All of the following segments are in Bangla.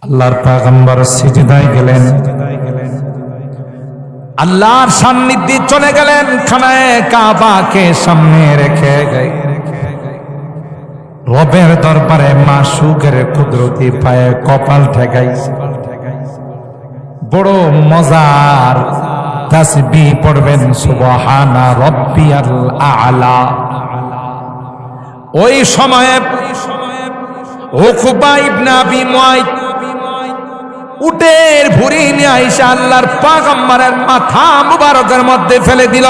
আল্লাহর পয়গম্বর সিজদায় গেলেন, আল্লাহর সান্নিধ্যে চলে গেলেন, খানায়ে কাবাকে সামনে রেখে রবের দরবারে মাশউকের কুদরতি পায়ে কপাল ঠেকাইছে। বড় মজার তাসবিহ পড়বেন সুবহানা রাব্বিয়াল আ'লা। ওই সময়ে উকবা ইবনে আবি মুআইত উটের ভুঁড়ি নিয়ে আইসা আল্লাহর পয়গম্বরের মাথা মুবারকের মধ্যে ফেলে দিল।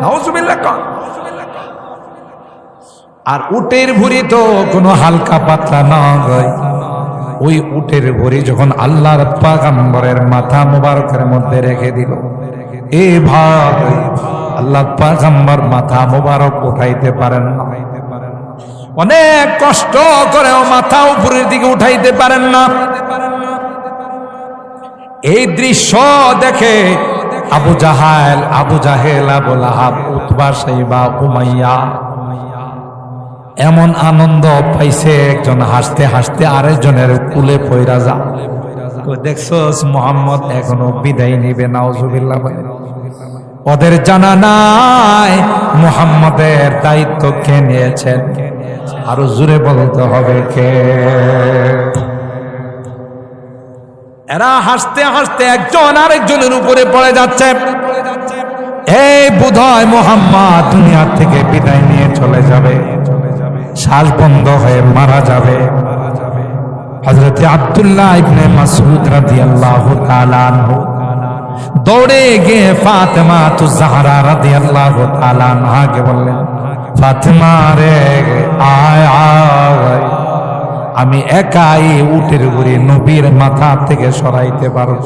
নাউজুবিল্লাহ। আর উটের ভুঁড়ি তো কোনো হালকা পাতলা নয়। ওই উটের ভুঁড়ি যখন আল্লাহর পয়গম্বরের মাথা মুবারকের মধ্যে রেখে দিল, এভাবে আল্লাহর পয়গম্বর মাথা মুবারক উঠাইতে পারেন না, অনেক কষ্ট করেও মাথা উপরের দিকে উঠাইতে পারেন না। এই দৃশ্য দেখে আবু জাহেল, আবু লাহাব, উতবা, সাইবা, উমাইয়া এমন আনন্দ পাইছে, একজন হাসতে হাসতে আরেকজনের কুলে পয়রা যা। দেখছস মুহাম্মদ এখনো বিদায় নিবে। নাউজুবিল্লাহ। ওদের জানা নাই মুহাম্মদের দায়িত্ব কে নিয়েছেন। আরো জোরে বলতে হবে কে। এরা হাসতে হাসতে একজন আরেকজনের উপরে পড়ে যাচ্ছে। এই বোধহয় মুহাম্মদ দুনিয়া থেকে বিদায় নিয়ে চলে যাবে, শ্বাস বন্ধ হয়ে মারা যাবে। হযরত আব্দুল্লাহ ইবনে মাসউদ রাদিয়াল্লাহু তাআলা আনহু দৌড়ে গিয়ে ফাতেমা তু জাহরা রাদিয়াল্লাহু তাআলা আনহাকে বললেন, ফাতেমা রে আয় আয়, আমি একাই উটের ভুঁড়ি নবীর মাথা থেকে সরাইতে পারব।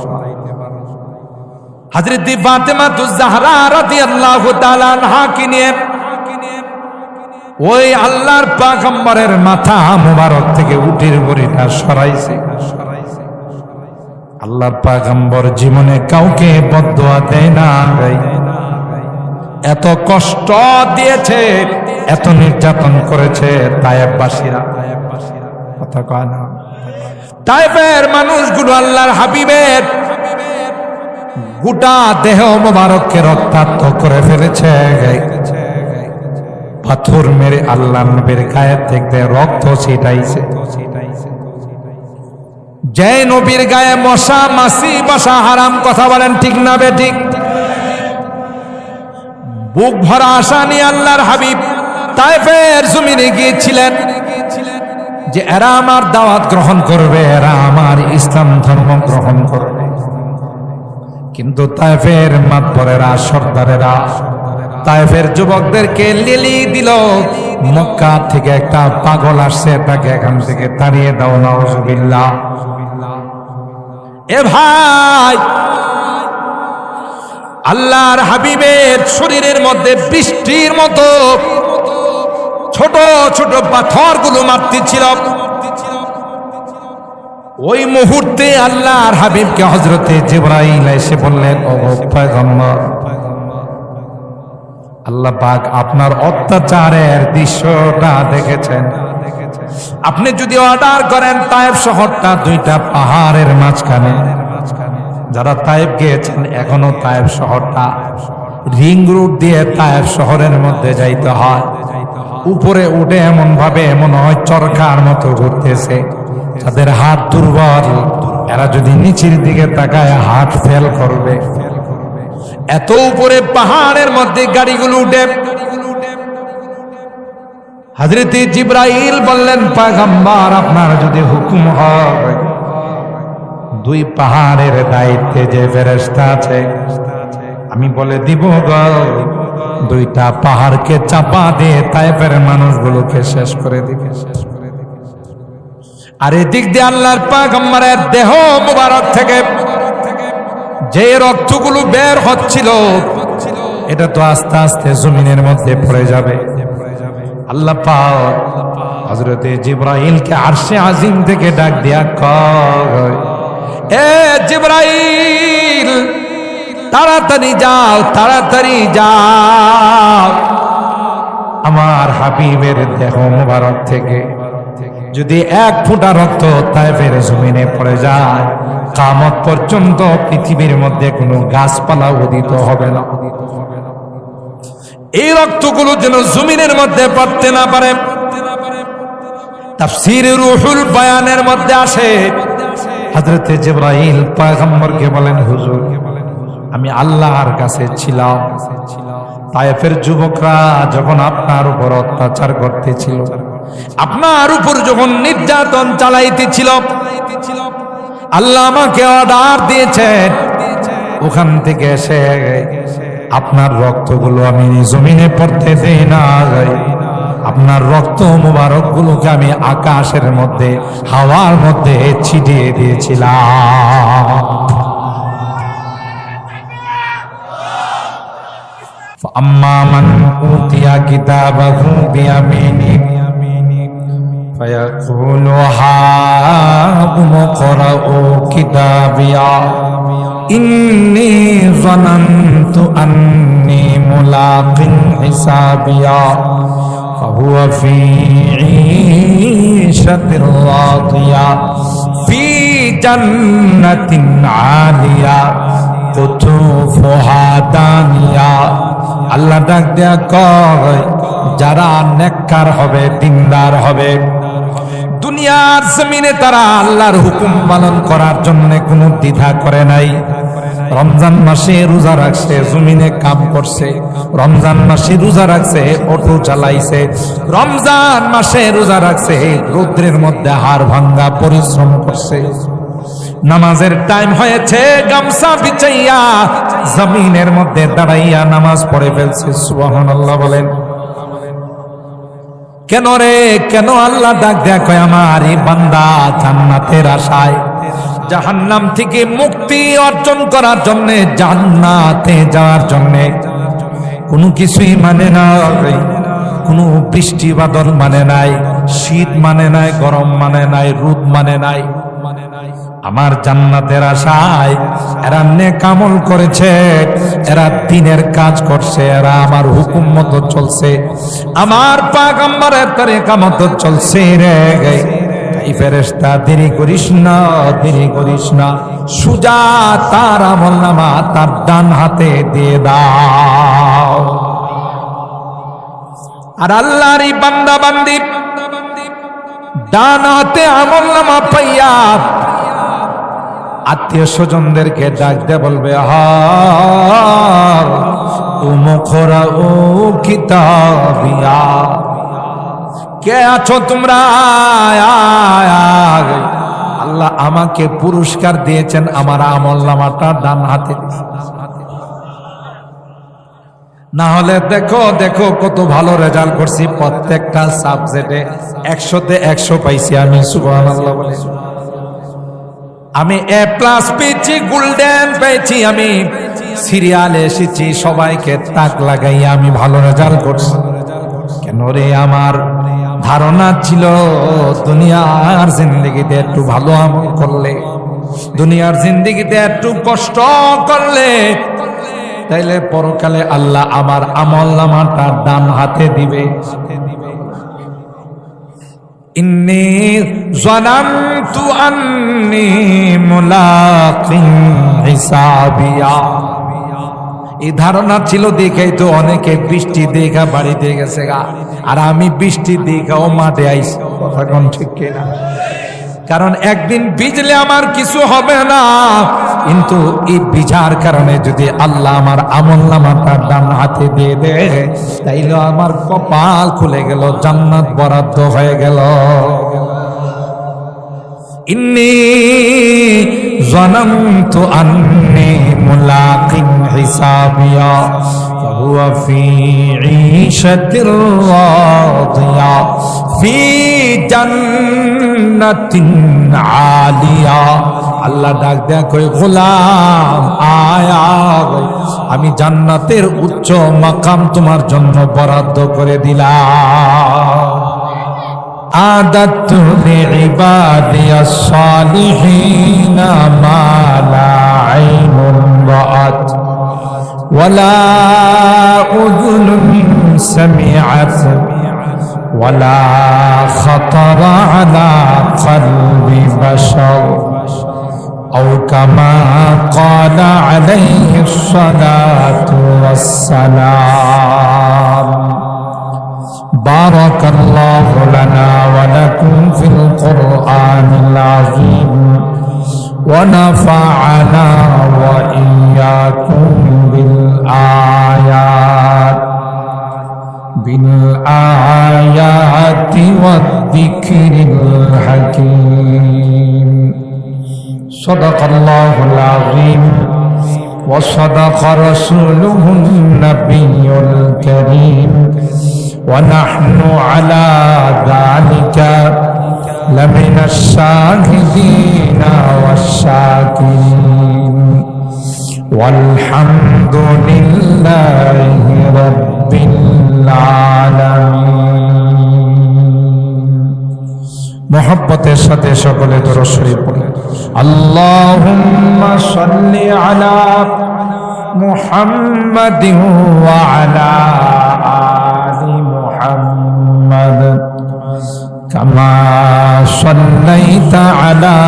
হযরত ফাতেমা তু জাহরা রাদিয়াল্লাহু তাআলা আনহাকে নিয়ে ওই আল্লাহর পয়গম্বরের মাথা মুবারক থেকে উটের ভুঁড়িটা সরাইছে। আল্লাহর পয়গম্বর জীবনে কাউকে বদদুয়া দেয় না। এত কষ্ট দিয়েছে, এত নির্যাতন করেছে তায়েফবাসীরা। কথা কয় না? তায়েফের মানুষগুলো আল্লাহর হাবিবের গোটা দেহ মুবারককে রক্তাক্ত করে ফেলেছে। পাথর মেরে আল্লাহ নবীর গায়ে থেকে রক্ত ছিটাইছে। যে নবীর গায়ে মশা মাছি বসা হারাম, কথা বলেন ঠিক না বেঠিক? বুক ভরা আশা নিয়ে আল্লাহর হাবিব তায়েফের জমিনে গিয়েছিলেন যে এরা আমার দাওয়াত গ্রহণ করবে, এরা আমার ইসলাম ধর্ম গ্রহণ করবে। কিন্তু তায়েফের মাতবরেরা, সর্দারেরা তায়েফের যুবকদেরকে লিলি দিল, মক্কা থেকে একটা পাগল আসছে, তাকে এখান থেকে তাড়িয়ে দাও। নাউজুবিল্লাহ। এ ভাই, আল্লাহর হাবিবের শরীরের মধ্যে বৃষ্টির মতো ছোট ছোট পাথরগুলো মারতেছিল। ওই মুহূর্তে আল্লাহর হাবিবকে হযরতে জিবরাইল এসে বললেন, ও পয়গম্বর, আল্লাহ পাক আপনার অত্যাচারের দৃশ্যটা দেখেছেন। আপনি যদি অর্ডার করেন তায়েফ শহরটা দুইটা পাহাড়ের মাঝখানে, যারা তায়েফ গিয়েছেন এখনো তায়েফ শহরটা রিং রোড দিয়ে তায়েফ শহরের মধ্যে যাইতে হয়। উপরে উঠে এমন ভাবে মনে হয় চরকার মতো ঘুরতেছে। তাদের হাত দুর্বল, এরা যদি নিচের দিকে তাকায় হাত ফেল করবে। এত উপরে পাহাড়ের মধ্যে গাড়িগুলো উঠে। হযরত জিবরাইল বললেন, পয়গম্বর আপনার যদি হুকুম হয়, দুই পাহাড়ের দায়িত্বে যে ফেরেশতা আছে আমি বলে দিব গো, দুইটা পাহাড়কে চাপা দিয়ে তায়েফের মানুষগুলোকে শেষ করে দিবে। আর এদিক দিয়ে আল্লাহর পয়গম্বরের দেহ মুবারক থেকে যে রক্তগুলো বের হচ্ছিল, এটা তো আস্তে আস্তে জমিনের মধ্যে পড়ে যাবে। আল্লাহ পাক হযরতে জিবরাইলকে আরশে আজিম থেকে ডাক দিয়া কয়, এ জিবরাইল, তাড়াতাড়ি যাও, তাড়াতাড়ি যাও, আমার হাবিবের দেহ মুবারক থেকে যদি এক ফোঁটা রক্ত তায়েফের জমিনে পড়ে যায়, কিয়ামত পর্যন্ত পৃথিবীর মধ্যে কোনো গাছপালা উদিত হবে না। এই রক্তগুলো যেন জমিনের মধ্যে পড়তে না পারে। তাফসীর রুহুল বায়ানের মধ্যে আসে, হযরতে জিবরাইল পয়গম্বরকে বলেন, হুজুর আমি আল্লাহর কাছে ছিলাম, তায়েফের যুবকরা যখন আপনার উপর অত্যাচার করতেছিল, আপনার উপর যখন নির্যাতন চালাইতেছিল, আল্লাহ আমাকে অর্ডার দিয়েছেন ওখান থেকে এসে আপনার রক্তগুলো আমি জমিনে পড়তে দেই না, আপনার রক্ত মুবারক গুলোকে আমি আকাশের মধ্যে হাওয়ার মধ্যে ছিটিয়ে দিয়েছিলাম। আম্মা মান উতিয়া কিতাবাহু বিয়ামিনিহি ফায়াকুলু হাকুম করাউ কিতাবিয়া ইন্নী যানানতু আন্নী মুলাকিন হিসাবিয়া ফাহুয়া ফি ঈশাতির রাদিয়া ফি জান্নাতিন আলিয়া কুতুফুহা দানিয়া। আল্লাহ ডাক দেয়া কয়, যারা নেককার হবে, দিনদার হবে, দুনিয়ার জমিনে তারা আল্লাহর হুকুম পালন করার জন্য কোনো দ্বিধা করে নাই। রমজান মাসে রোজা রাখছে, জমিনে কাম করছে, রমজান মাসে রোজা রাখছে, অটো চালাইছে, রমজান মাসে রোজা রাখছে, রৌদ্রের মধ্যে হাড় ভাঙ্গা পরিশ্রম করছে, নামাজের টাইম হয়েছে, গামছা বিছাইয়া জমিনের মধ্যে দাঁড়াইয়া নামাজ পড়ে ফেলছে। সুবহানাল্লাহ বলেন। কেন রে, কেন? আল্লাহ ডাক দেয়া কয়, আমার এই বান্দা জান্নাতের আশায় জাহান্নাম থেকে মুক্তি অর্জন করার জন্য, জান্নাতে যাওয়ার জন্য কোনো কিছুই মানে না, কোনো বৃষ্টি বাদল মানে নাই, শীত মানে নাই, গরম মানে নাই, রোদ মানে নাই। আমার জান্নাতের আশায় এরা নেক আমল করেছে, এরা দিনের কাজ করছে, এরা আমার হুকুম মতো চলছে, আমার পয়গম্বরের তরিকা মতো চলছে রে। এই ফেরেশতা দেরি করিস না, দেরি করিস না, সুজা তার আমলনামা তার ডান হাতে দিয়ে দাও। আর আল্লাহর এই বান্দা বান্দি ডান হাতে আমলনামা পাইয়া আত্মীয় স্বজনদেরকে ডাক দিয়ে বলবে, উমুখরা ও কিতাবিয়া, কে আছো তোমরা? আল্লাহ আমাকে পুরস্কার দিয়েছেন, আমার আমলনামাটা ডান হাতে। না হলে দেখো দেখো কত ভালো রেজাল্ট করছি, প্রত্যেকটা সাবজেক্টে 100তে 100 পাইছি আমি। সুবহানাল্লাহ বলে। আমি A+ পেয়েছি, গোল্ডেন পেয়েছি, আমি সিরিয়ালে এসেছি, সবাইকে তাক লাগাইয়া আমি ভালো রেজাল্ট করছি। কেন রে? আমার ধারণা ছিল দুনিয়ার জিন্দেগিতে একটু ভালো আমল করলে, দুনিয়ার জিন্দেগিতে একটু কষ্ট করলে, তাইলে পরকালে আল্লাহ আমার আমলনামাটা ডান হাতে দিবে। ইন্নী যানানতু আন্নী মুলাকিন হিসাবিয়া, এই ধারণা ছিল দেখেই তো অনেকে বৃষ্টি দেখা বাড়িতে গেছে গা, আর আমি বৃষ্টি দেখাও মাঠে আইছি। কথা কোন ঠিক কিনা? কারণ একদিন ভিজলে আমার কিছু হবে না, কিন্তু এই ভিজার কারণে যদি আল্লাহ আমার আমলনামাটা ডান হাতে দিয়ে দেয়, তাইলে আমার কপাল খুলে গেল, জান্নাত বরাদ্দ হয়ে গেল। ইন্নী যানানতু আন্নী মুলাকিন হিসাবিয়া ফাহুয়া ফি ঈশাতির রাদিয়া ফি জান্নাতিন আলিয়া। আল্লাহ ডাক দেয়া কই, গোলাম আয়া, আমি জান্নাতের উচ্চ মাকাম তোমার জন্য বরাদ্দ করে দিলাম। আদাতু লিইবাদিয়াস সালিহিনা মা লা আইনুন রাআত ওয়ালা উযুনুন সামিআত ولا خطر على قلب بشر أو كما قال عليه الصلاة والسلام. بارك الله لنا ولكم في القرآن العظيم ونفعنا وإياكم بالآيات والذكر الحكيم. صدق الله العظيم وصدق رسوله النبي الكريم ونحن على ذلك لمن الشاهدين والشاكرين والحمد لله رب العالمين. محبতের সাথে সকলে দরুদ শরীফ পড়েন। আল্লাহুম্মা সাল্লি আলা মুহাম্মাদিন ওয়া আলা আলি মুহাম্মাদ কামা সাল্লাইতা আলা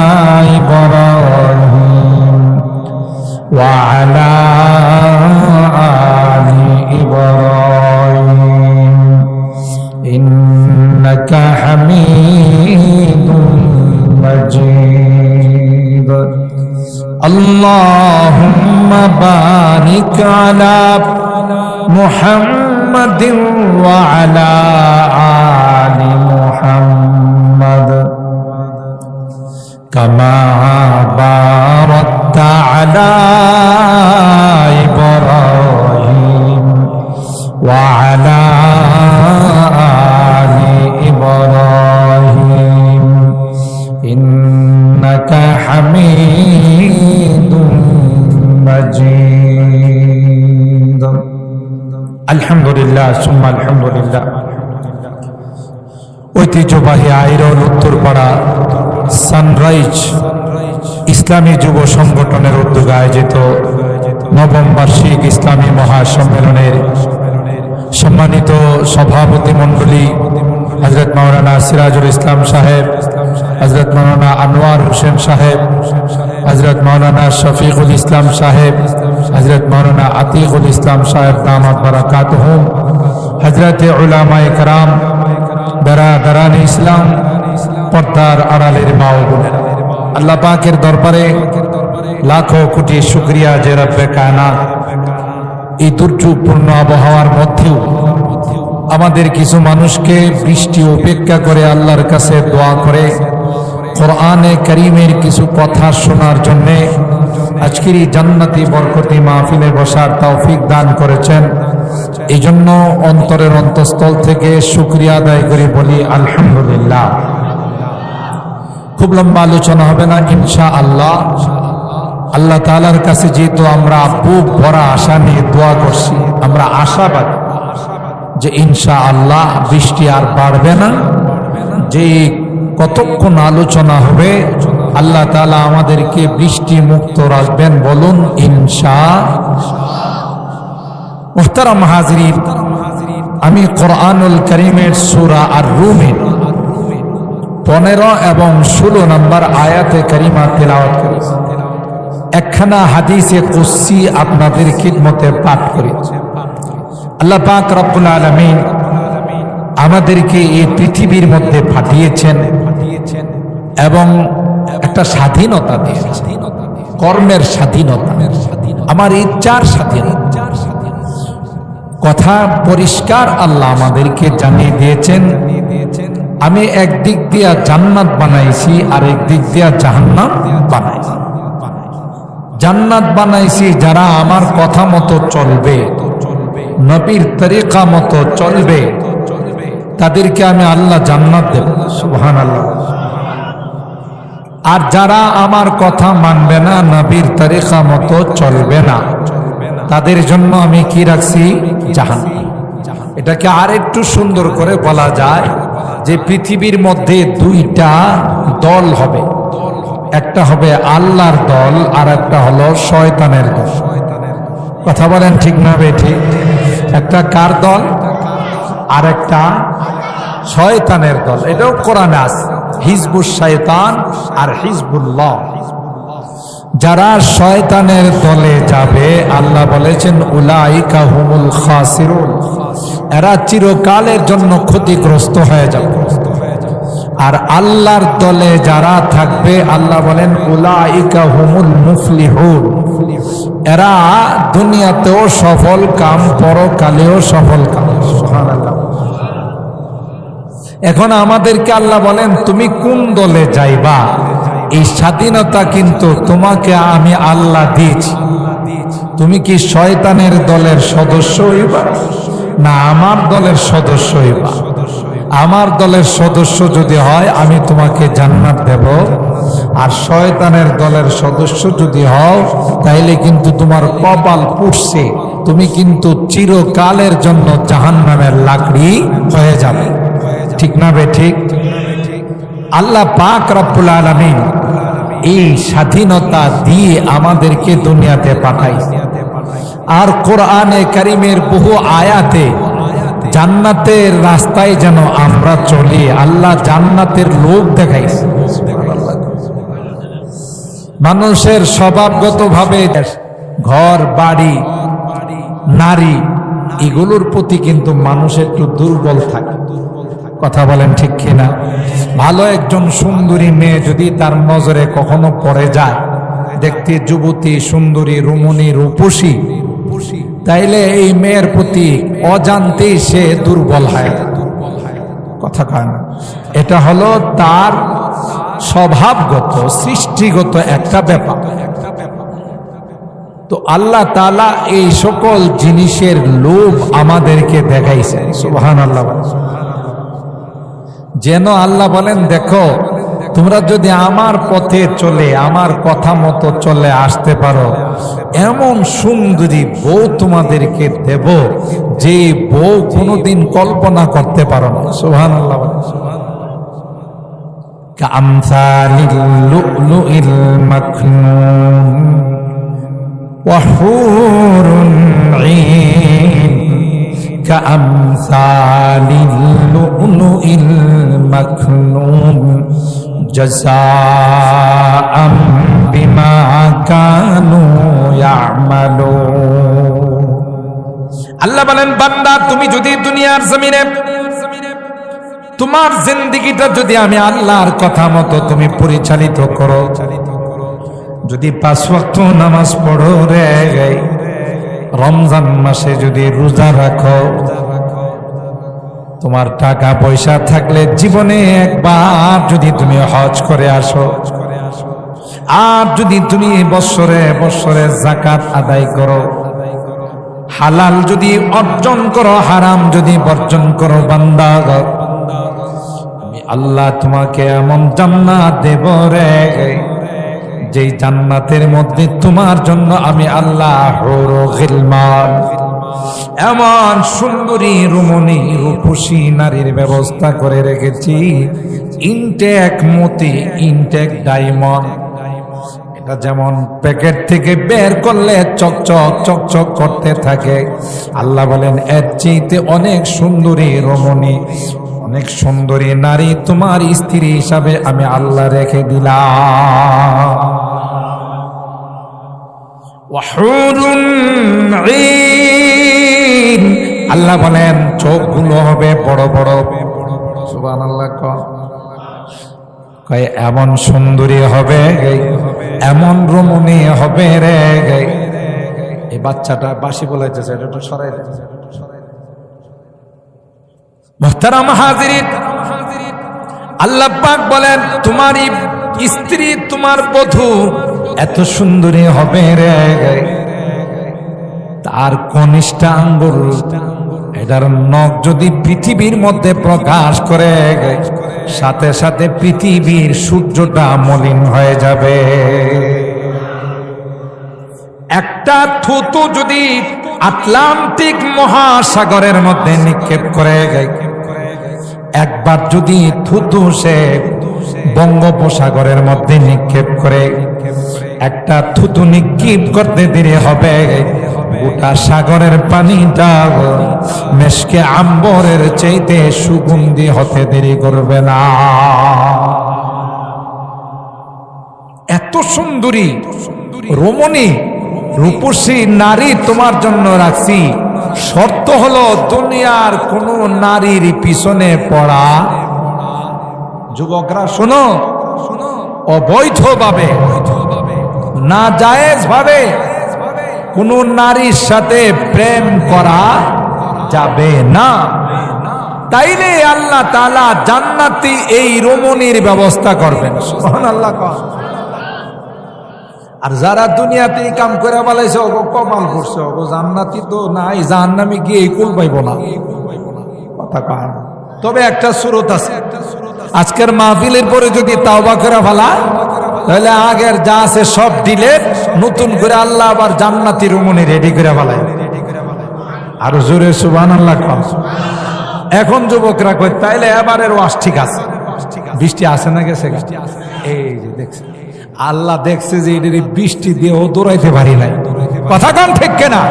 ইব্রাহিম ওয়া আলা আলি ইব্রাহিম ইন্নাকা হামিদুম মাজিদ. আল্লাহুম্মা বারিক আলা মুহাম্মাদিন ওয়া আলা আলি মুহাম্মাদ কামা বারাকতা আলা ইব্রাহিম ওয়া আলা আলি ইব্রাহিম ইন্নাকা হামিদুম মাজিদ. আলহামদুলিল্লাহ সুম্মা আলহামদুলিল্লাহ. ঐতিহ্যবাহী আইরন উত্তরপাড়া সানরাইজ ইসলামী যুব সংগঠনের উদ্যোগে আয়োজিত নবম বার্ষিক ইসলামী মহাসম্মেলনের সম্মানিত সভাপতি মণ্ডলী হযরত মাওলানা সিরাজুল ইসলাম সাহেব, হযরত মাওলানা আনোয়ার হোসেন সাহেব, হযরত মাওলানা শফিকুল ইসলাম সাহেব, হযরত মাওলানা আতিকুল ইসলাম সাহেব দামাত বারাকাতুহুম, হযরত উলামায়ে কেরাম, বেরাদারান ইসলাম, পর্দার আড়ালের মা ও বোনেরা, আল্লাহ পাকের দরবারে লাখো কোটি শুকরিয়া যে রব্বে কায়নাত এই দুর্যোগপূর্ণ আবহাওয়ার মধ্যেও আমাদের কিছু মানুষকে বৃষ্টি উপেক্ষা করে আল্লাহর কাছে দোয়া করে কোরআনে কারীমের কিছু কথা শোনার জন্য আজকের এই জান্নাতি বরকতি মাহফিলে বসার তৌফিক দান করেছেন। এই জন্য অন্তরের অন্তঃস্থল থেকে শুকরিয়া আদায় করে বলি আলহামদুলিল্লাহ। খুব লম্বা আলোচনা হবে না ইনশাআল্লাহ। আল্লাহ তাআলার কাছে যেহেতু আমরা বুক ভরা আশা নিয়ে দোয়া করছি, আমরা আশাবাদী যে ইনশাআল্লাহ বৃষ্টি আর বাড়বে না, যে কতক্ষণ আলোচনা হবে আল্লাহ তাআলা আমাদেরকে বৃষ্টি মুক্ত রাখবেন, বলুন ইনশাআল্লাহ। মুহতারাম হাজিরিন, আমি কোরআনুল কারীমের সূরা আর-রুমের 15 এবং 16 নম্বর আয়াতে কারিমা তেলাওয়াত করেছি। একখানা হাদিসে কুদসি আপনাদের খিদমতে পাঠ করি। আল্লাহ পাক রব্বুল আলামিন আমাদেরকে এই পৃথিবীর মধ্যে পাঠিয়েছেন এবং একটা স্বাধীনতা দিয়েছেন, কর্মের স্বাধীনতা, আমার ইচ্ছার স্বাধীনতা। কথা পরিষ্কার আল্লাহ আমাদেরকে জানিয়ে দিয়েছেন, আমি একদিক দিয়া জান্নাত বানাইছি আর একদিক দিয়া জাহান্নাম বানাইছি। জান্নাত বানাইছি যারা আমার কথা মতো চলবে, নবীর তরিকা মতো চলবে, তাদেরকে আমি আল্লাহ জান্নাত দেব, সুবহানাল্লাহ। আর যারা আমার কথা মানবে না, নবীর তরিকা মতো চলবে না, তাদের জন্য আমি কি রাখছি? জাহান্নাম। এটাকে আর একটু সুন্দর করে বলা যায় যে পৃথিবীর মধ্যে দুইটা দল হবে, একটা হবে আল্লাহর দল আর একটা হলো শয়তানের দল। কথা বলেন ঠিক না বেঠিক? একটা কার দল আর একটা শয়তানের দল, এটাও কোরআনে আছে, হিজবুশ শয়তান আর হিজবুল্লাহ। যারা শয়তানের দলে যাবে আল্লাহ বলেছেন উলাইকা হুমুল খাসিরুন, এরা চিরকালের জন্য ক্ষতিগ্রস্ত হয়ে যাবে। আর আল্লাহর দলে যারা থাকবে আল্লাহ বলেন উলাইকা হুমুল মুফলিহুন, এরা দুনিয়াতেও সফল কাম, পরকালেও সফল কাম। সুবহানাল্লাহ। এখন আমাদেরকে আল্লাহ বলেন তুমি কোন দলে যাইবা, এই স্বাধীনতা কিন্তু তোমাকে আমি আল্লাহ দিয়েছি। তুমি কি শয়তানের দলের সদস্য হইবা না আমার দলের সদস্য হইবা? আমার দলের সদস্য যদি হয় আমি তোমাকে জান্নাত দেব, আর শয়তানের দলের সদস্য যদি হও তাইলে কিন্তু তোমার কপাল পুড়ছে, তুমি কিন্তু চিরকালের জন্য জাহান্নামের লাকড়ি হয়ে যাবে। ঠিক না বে ঠিক? আল্লাহ পাক রব্বুল আলামিন এই স্বাধীনতা দিয়ে আমাদেরকে দুনিয়াতে পাঠাইছে। আর কোরআনে কারীমের বহু আয়াতে জান্নাতের রাস্তায় যেন আমরা চলি, আল্লাহ জান্নাতের লোক দেখাইছে। মানুষের স্বভাবগতভাবে ঘর বাড়ি নারী এগুলোর প্রতি কিন্তু মানুষ একটু দুর্বল থাকে। কথা বলেন ঠিক কিনা? ভালো একজন সুন্দরী মেয়ে যদি তার নজরে কখনো পড়ে যায়, দেখতে যুবতী, সুন্দরী, রমণী, রূপসী, তাইলে এই মেয়ের প্রতি অজান্তেই সে দুর্বল হয়। কথা কয় না? এটা হলো তার স্বভাবগত সৃষ্টিগত একটা ব্যাপার। তো আল্লাহ তাআলা এই সকল জিনিসের লোভ আমাদেরকে দেখাইছেন। সুবহানাল্লাহ। যেন আল্লাহ বলেন দেখো তোমরা যদি আমার পথে চলে আমার কথা মতো চলে আসতে পারো, এমন সুন্দরী বউ তোমাদেরকে দেব যে বউ কোনোদিন কল্পনা করতে পারো না। সুবহানাল্লাহ। কামসালিল লুলুইল মাকনুন ওয়া হুরুন ঈন, কামসালিল লুলুইল মাকনুন জাযাআম বিমা কানু ইয়ামালুন। আল্লাহ বলেন বান্দা তুমি যদি দুনিয়ার জমিনে তোমার জিন্দেগিটা যদি আমি আল্লাহর কথা মতো তুমি পরিচালিত করো, যদি 5 ওয়াক্ত নামাজ পড়ো রে, রমজান মাসে যদি রোজা রাখো, তোমার টাকা পয়সা থাকলে জীবনে একবার যদি তুমি হজ করে আসো, আর যদি তুমি বৎসরে বৎসরে যাকাত আদায় করো, হালাল যদি অর্জন করো, হারাম যদি বর্জন করো, বান্দা আমি আল্লাহ তোমাকে এমন জান্নাত দেব রে, যেই জান্নাতের মধ্যে তোমার জন্য আমি আল্লাহ হুর গিলমান, এমন সুন্দরী রমণী রূপসী নারীর ব্যবস্থা করে রেখেছি। ইনটেক মতি, ইনটেক ডায়মন্ড, এটা যেমন প্যাকেট থেকে বের করলে চকচক চকচক করতে থাকে, আল্লাহ বলেন এর চেয়ে অনেক সুন্দরী রমণী, অনেক সুন্দরী নারী তোমার স্ত্রী হিসাবে আমি আল্লাহ রেখে দিলাম। ওয়াহুরুন ঈন, আল্লাহ বলেন চোখগুলো হবে বড় বড়। সুবহানাল্লাহ। কয় এমন সুন্দরী হবে, এমন রমণী হবে রে। এই বাচ্চাটা বাঁশি বলাইতেছে, এটা সরাই দে। মুহতারাম হাজিরিন, আল্লাহ পাক বলেন তোমার স্ত্রী তোমার বধূ এত সুন্দরী হবে রে, তার কনিষ্ঠ আঙ্গুল এটার নখ যদি পৃথিবীর মধ্যে প্রকাশ করে, সাথে সাথে পৃথিবীর সূর্যটা মলিন হয়ে যাবে। একটা থুতু যদি আটলান্টিক মহাসাগরের মধ্যে নিক্ষেপ করে, একবার যদি থুতু সে বঙ্গোপসাগরের মধ্যে নিক্ষেপ করে, একটা থুতু নিক্ষেপ করতে দেরি হবে, গোটা সাগরের পানিটা মেশকে আম্বরের চাইতে সুগন্ধি হতে দেরি করবে না। এত সুন্দরী রমণী রূপসী নারী তোমার জন্য রাখছি, শর্ত হলো দুনিয়ার কোন নারীর পিছনে পড়া। যুবকরা শোনো, অবৈধভাবে নাজায়েজ ভাবে কোন নারীর সাথে প্রেম করা যাবে না। তাইলে আল্লাহ তাআলা জান্নাতি এই রমণীর ব্যবস্থা করবেন। সুবহানাল্লাহ। আর যারা দুনিয়াতে কাম করে বলাইছে ওগো কপাল করছে, ওগো জান্নাতি তো নাই, জাহান্নামে গিয়ে কুল পাইব না। কথা কয় না। তবে একটা সুরত আছে, আজকের মাহফিলের পরে যদি তাওবা করে ফেলা তাহলে আগের যা আছে সব ডিলেট, নতুন করে আল্লাহ আবার জান্নাতি রমণী রেডি করে ফেলায়। আর জোরে সুবহানাল্লাহ। এখন যুবকরা কয় তাইলে এবারের ওয়াজ ঠিক আছে, বৃষ্টি আসে না গেছে? এই যে দেখছে আল্লাহ দেখছে যে এদের বৃষ্টি দিয়েও দৌড়াইতে পারি নাই। কথা কান ঠিক কেনা?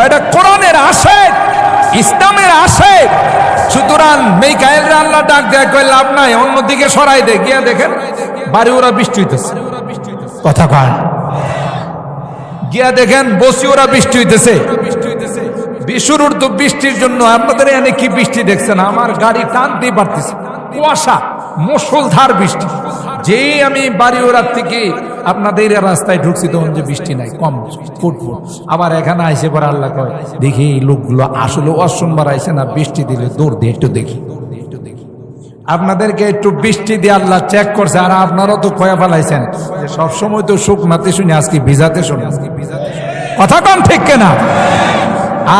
এটা কোরআনের আশেক, ইসলামের আশেক। সুতরাং মিকাইল আল্লাহ ডাক দেয়, কয় লাভ নাই, অন্যদিকে সরাই দে, গিয়া দেখেন বাড়ি ওরা বৃষ্টি হইতেছে। কথা কান গিয়া দেখেন বসি ওরা বৃষ্টি হইতেছে। শুরুর তো বৃষ্টির জন্য আপনাদের এখানে কি বৃষ্টি দেখছেন? আমার গাড়ি টানতেই পারতেছে, কুয়াশা, মুষলধার বৃষ্টি। যেই আমি বাড়িওয়ার থেকে আপনাদের রাস্তায় ঢুকছি তখন যে বৃষ্টি নাই, কম ফুটফুট। আবার এখানে আইসে পরে আল্লাহ কয় দেখি এই লোকগুলো আসলে অসম্বার আইসে না, বৃষ্টি দিলে দৌড় দিয়ে একটু দেখি। আপনাদেরকে একটু বৃষ্টি দিয়ে আল্লাহ চেক করছে। আর আপনারাও তো কয়া ফেলাইছেন যে সবসময় তো শুকনাতে শুনি, আজকে ভিজাতে শুনি। কথা কম ঠিক কেনা?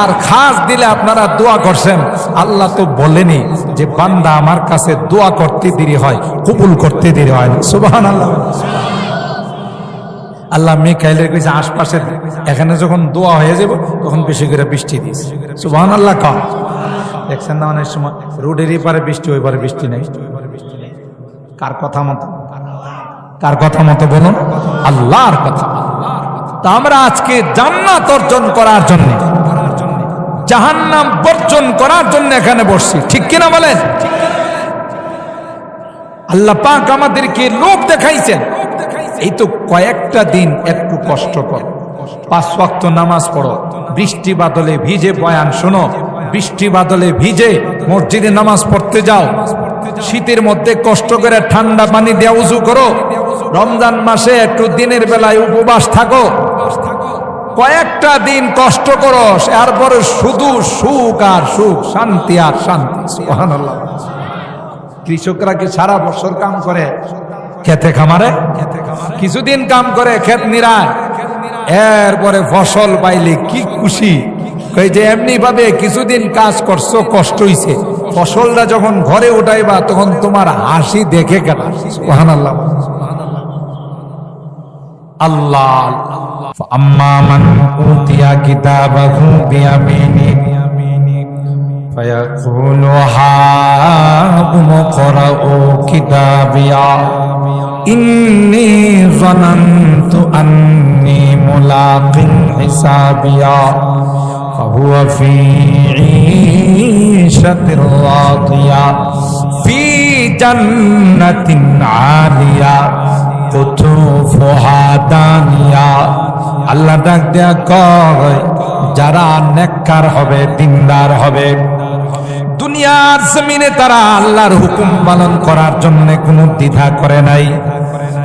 আর খাস দিলে আপনারা দোয়া করছেন। আল্লাহ তো বলেনি যে বান্দা আমার কাছে দোয়া করতে দেরি হয়, কবুল করতে দেরি হয় না। সুবহানাল্লাহ। আল্লাহ মিকাইলের কইছে আশপাশে এখানে যখন দোয়া হয়ে যাব তখন বেশি করে বৃষ্টি দিস। সুবহানাল্লাহ। কম দেখছেন না অনেক সময় রোডের এপারে বৃষ্টি, ওই পারে বৃষ্টি নেই। কার কথা মতো? কার কথা মতো বলুন? আল্লাহর কথা। তা আমরা আজকে জান্নাত অর্জন করার জন্য, জাহান্নাম বর্জন করার জন্য এখানে বসছি, ঠিক কিনা বলেন? আল্লাহ পাক আমাদেরকে লোক দেখাইছেন। এই তো কয়েকটা দিন একটু কষ্ট করো, 5 ওয়াক্ত নামাজ পড়ো, বৃষ্টি বাদলে ভিজে বয়ান শোনো, বৃষ্টি বাদলে ভিজে মসজিদে নামাজ পড়তে যাও, শীতের মধ্যে কষ্ট করে ঠান্ডা পানি দিয়ে উযু করো, রমজান মাসে একটু দিনের বেলায় উপবাস থাকো, কয়েকটা দিন কষ্ট করো, এরপরে শুধু সুখ আর সুখ, শান্তি আর শান্তি। সুবহানাল্লাহ। কৃষকরা কি সারা বছর কাম করে খেতে খামারে? কিছুদিন কাম করে ক্ষেত নিরায়, এরপরে ফসল পাইলে কি খুশি। কই যে এমনি ভাবে কিছুদিন কাজ করছো, কষ্ট হইছে, ফসলটা যখন ঘরে উঠাইবা তখন তোমার হাসি দেখে গেল। সুবহানাল্লাহ। আল্লাহ। আম্মা মান উতিয়া কিতাবাহু বিয়ামিনিহি ফায়াকুলু হাকুম করাউ কিতাবিয়া ইন্নী যানানতু আন্নী মুলাকিন হিসাবিয়া ফাহুয়া ফি ঈশাতির রাদিয়া ফি জান্নাতিন আলিয়া কুতুফুহা দানিয়া। আল্লাহ ডাক দেয়া কয় যারা নেককার হবে, দিনদার হবে, দুনিয়ার জমিনে তারা আল্লাহর হুকুম পালন করার জন্য কোনো দ্বিধা করে নাই।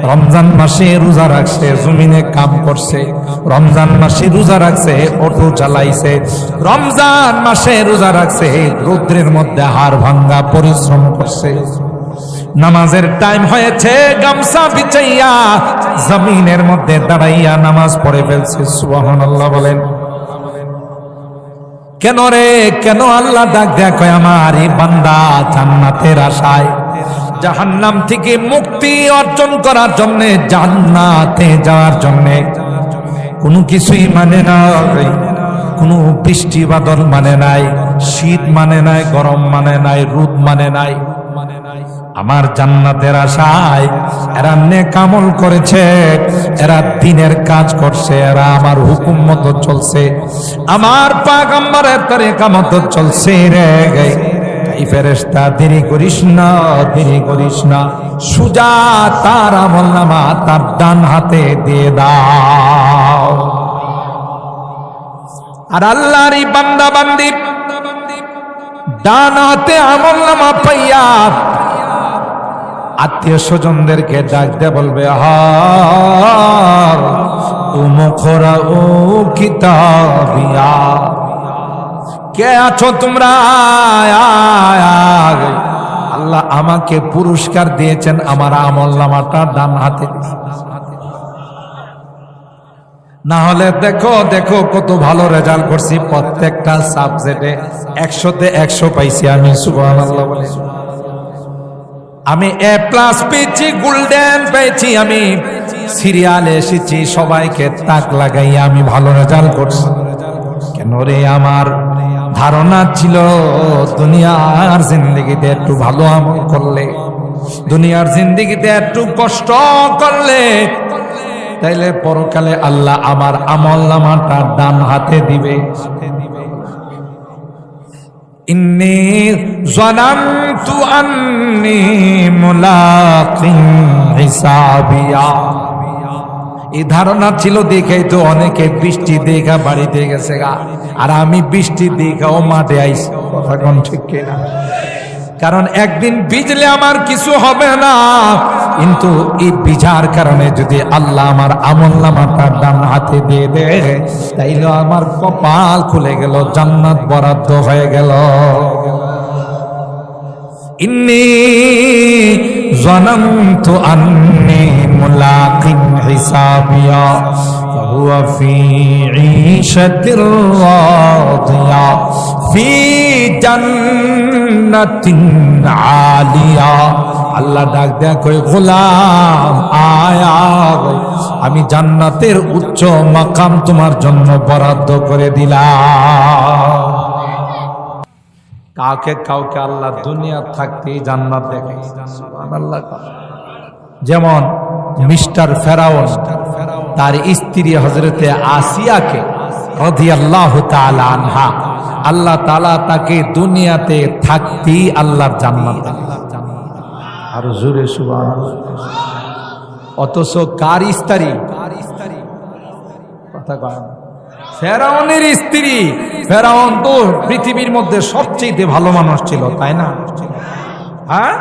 রমজান মাসে রোজা রাখছে, জমিনে কাম করছে, রমজান মাসে রোজা রাখছে, অটো চালাইছে, রমজান মাসে রোজা রাখছে, রৌদ্রের মধ্যে হাড় ভাঙ্গা পরিশ্রম করছে, নামাজের টাইম হয়েছে, গামছা বিছাইয়া জমিনের মধ্যে দাঁড়াইয়া নামাজ পড়ে ফেলছে। সুবহানাল্লাহ বলেন। কেন রে, কেন? আল্লাহ ডাক দেয়া কয় আমার এই বান্দা জান্নাতের আশায়, জাহান্নাম থেকে মুক্তি অর্জন করার জন্য, জান্নাতে যাওয়ার জন্য কোনো কিছুই মানে নাই, কোনো বৃষ্টি বাদল মানে নাই, শীত মানে নাই, গরম মানে নাই, রোদ মানে নাই, আমার জান্নাতের আশায় এরা নেক আমল করেছে, এরা দ্বীনের কাজ করছে, এরা আমার হুকুম মতো চলছে, আমার পয়গম্বরের তরিকা মতো চলছে রে। এই ফেরেশতা দেরি করিস না, দেরি করিস না, সুজা তার আমলনামা তার ডান হাতে দিয়ে দাও। আর আল্লাহর এই বান্দা বান্দি ডান হাতে আমলনামা পাইয়া আত্মীয় স্বজনদেরকে ডাক দিয়ে বলবে, হার উমুখরা ও কিতাবিয়া, কে আছো তোমরা? আল্লাহ আমাকে পুরস্কার দিয়েছেন, আমার আমলনামাটা ডান হাতে। না হলে দেখো দেখো কত ভালো রেজাল্ট করছি, প্রত্যেকটা সাবজেক্টে 100তে 100 পাইছি আমি, সুবহানাল্লাহ বলে। আমি A+ পেয়েছি, গোল্ডেন পেয়েছি, আমি সিরিয়ালে এসেছি, সবাইকে তাক লাগাই আমি ভালো রেজাল্ট করছি। কেন রে? আমার ধারণা ছিল দুনিয়ার জিন্দেগিতে একটু ভালো আমল করলে, দুনিয়ার জিন্দেগিতে একটু কষ্ট করলে, তাইলে পরকালে আল্লাহ আমার আমলনামাটা ডান হাতে দিবে। ইন্নী যানানতু আন্নী মুলাকিন হিসাবিয়া, এই ধারণা ছিল দেখেই তো অনেকে বৃষ্টি দেখা বাড়িতে গেছে গা, আর আমি বৃষ্টি দেখাও মাঠে আইছি। কথা কোন ঠিক কিনা? কারণ একদিন ভিজলে আমার কিছু হবে না, কিন্তু এই ভিজার কারণে যদি আল্লাহ আমার আমলনামাটা ডান হাতে দিয়ে দেয়, তাইলে আমার কপাল খুলে গেল, জান্নাত বরাদ্দ হয়ে গেল। ইন্নী যানানতু আন্নী মুলাকিন হিসাবিয়া ফাহুয়া ফি ঈশাতির রাদিয়া ফি জান্নাতিন আলিয়া। আল্লাহ ডাক দেয়া কই, গোলাম আয়া, আমি জান্নাতের উচ্চ মাকাম তোমার জন্য বরাদ্দ করে দিলাম। কাউকে কাউকে আল্লাহ দুনিয়া থাকতেই জান্নাত দেখে, সুবহানাল্লাহ। যেমন মিস্টার ফেরাউন তার স্ত্রী হযরতে আসিয়াকে রাদিয়াল্লাহু তাআলা আনহা, আল্লাহ তাআলা তাকে দুনিয়াতে থাকতেই আল্লাহর জান্নাত দেন। আর জোরে সুবহানাল্লাহ। অথচ কার স্ত্রী? কথা কয় না। ফেরাউনের স্ত্রী। ফেরাউন তো পৃথিবীর মধ্যে সবচেয়ে ভালো মানুষ ছিল, তাই না? হ্যাঁ,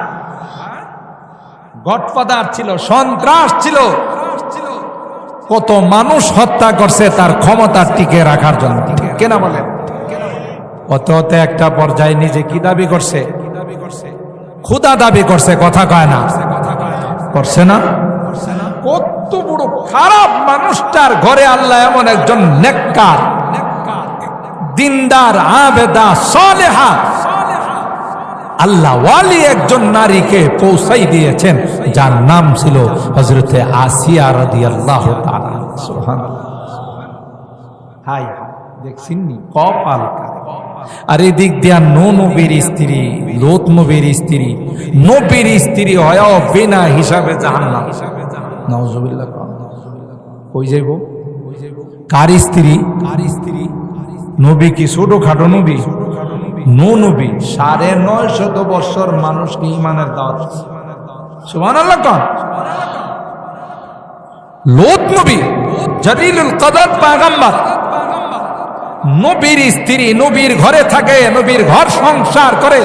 গডফাদার ছিল, সন্ত্রাস ছিল, কত মানুষ হত্যা করছে তার ক্ষমতা টিকে রাখার জন্য, কেনা বলেন? অত একটা পর্যায়ে নিজে কি দাবি করছে? খোদা দাবি করছে। কথা কয় না? করছে না? কত বড় খারাপ মানুষটার ঘরে আল্লাহ এমন একজন নেককার, দিনদার, আবেদা, সালেহা, আল্লাহ ওয়ালি একজন নারীকে পৌঁছাই দিয়েছেন, যার নাম ছিল হযরতে আসিয়া রাদিয়াল্লাহু তাআলা। সুবহানাল্লাহ। হাই হাই, দেখছেন নি কপাল কার। আর এদিক দিয়া নবীর স্ত্রী, লোত নবীর স্ত্রী, নবীর স্ত্রী হয়েও বিনা হিসাবে জাহান্নাম। নাউজুবিল্লাহ। কই যাইব? কার স্ত্রী? নবী কি ছোটখাটো নবী? নবী 950 বছর মানুষকে ঈমানের দাওয়াত। সুবহানাল্লাহ। কোন লোত নবী, জলিলুল কদর পয়গম্বর, নবীর স্ত্রী নবীর ঘরে থাকে, নবীর ঘর সংসার করে,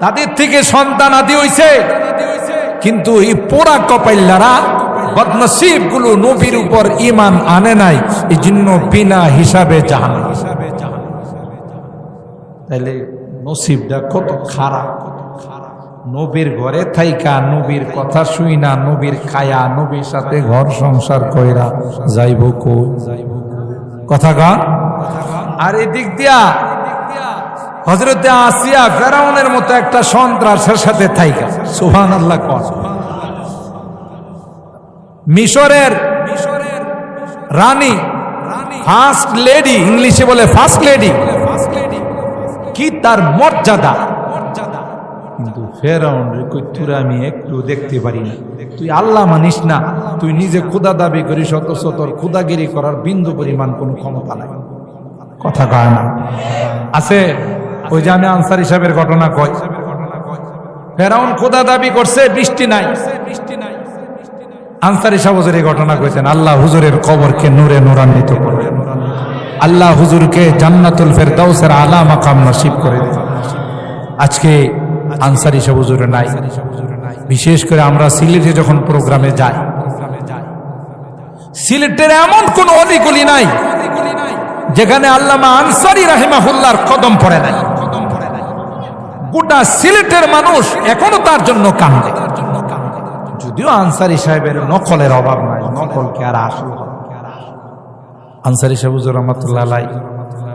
তাদের থেকে সন্তান আদি হইছে, কিন্তু এই পোড়া কপাইল্লারা, বদনসিব গুলো নবীর উপর ঈমান আনে নাই, এই জন্য বিনা হিসাবে জাহান্নাম। তাইলে নসিবটা কত খারাপ। নবীর ঘরে থাইকা, নবীর কথা শুই না, নবীর খায়া, নবীর সাথে ঘর সংসার কইরা যাইব কো? কথা গান। আর এদিক দিয়া হযরতে আসিয়া ফেরাউনের মতো একটা সন্ত্রাসের সাথে থাইকা। সুবহানাল্লাহ। কোন মিশরের রানী, ফার্স্ট লেডি, ইংলিশে বলে ফার্স্ট লেডি, কি তার মর্যাদা! কিন্তু ফেরাউন কই তোর আমি একটু দেখতে পারি না, তুই আল্লাহ মানিস না, তুই নিজে খোদা দাবি করিস, অথচ তোর খোদাগিরি করার বিন্দু পরিমাণ কোনো ক্ষমতা নাই। কথা কয় না আছে? ওই যে আমি আনসার হিসাবের ঘটনা কই, ফেরাউন খোদা দাবি করছে, বৃষ্টি নাই। আনসারি সাহেব হুজুর এই ঘটনা কইছেন, আল্লাহ হুজুরের কবরকে নূরে নূরান্বিত করবে, আল্লাহ হুজুরকে জান্নাতুল ফেরদাউসের আলা মাকাম নসিব করে দেবে। আজকে আনসারি সাহেব হুজুরে নাই। বিশেষ করে আমরা সিলেটে যখন প্রোগ্রামে যাই, সিলেটের এমন কোন অলিগলি নাই যেখানে আল্লামা আনসারি রাহিমাহুল্লাহর কদম পড়ে নাই। গোটা সিলেটের মানুষ এখনো তার জন্য কান্দে। যদিও আনসারি সাহেবের নকলের অভাব নাই, নকল কে আর আসল। আনসারি সাহেব হুজুর রহমাতুল্লাহ আলাইহি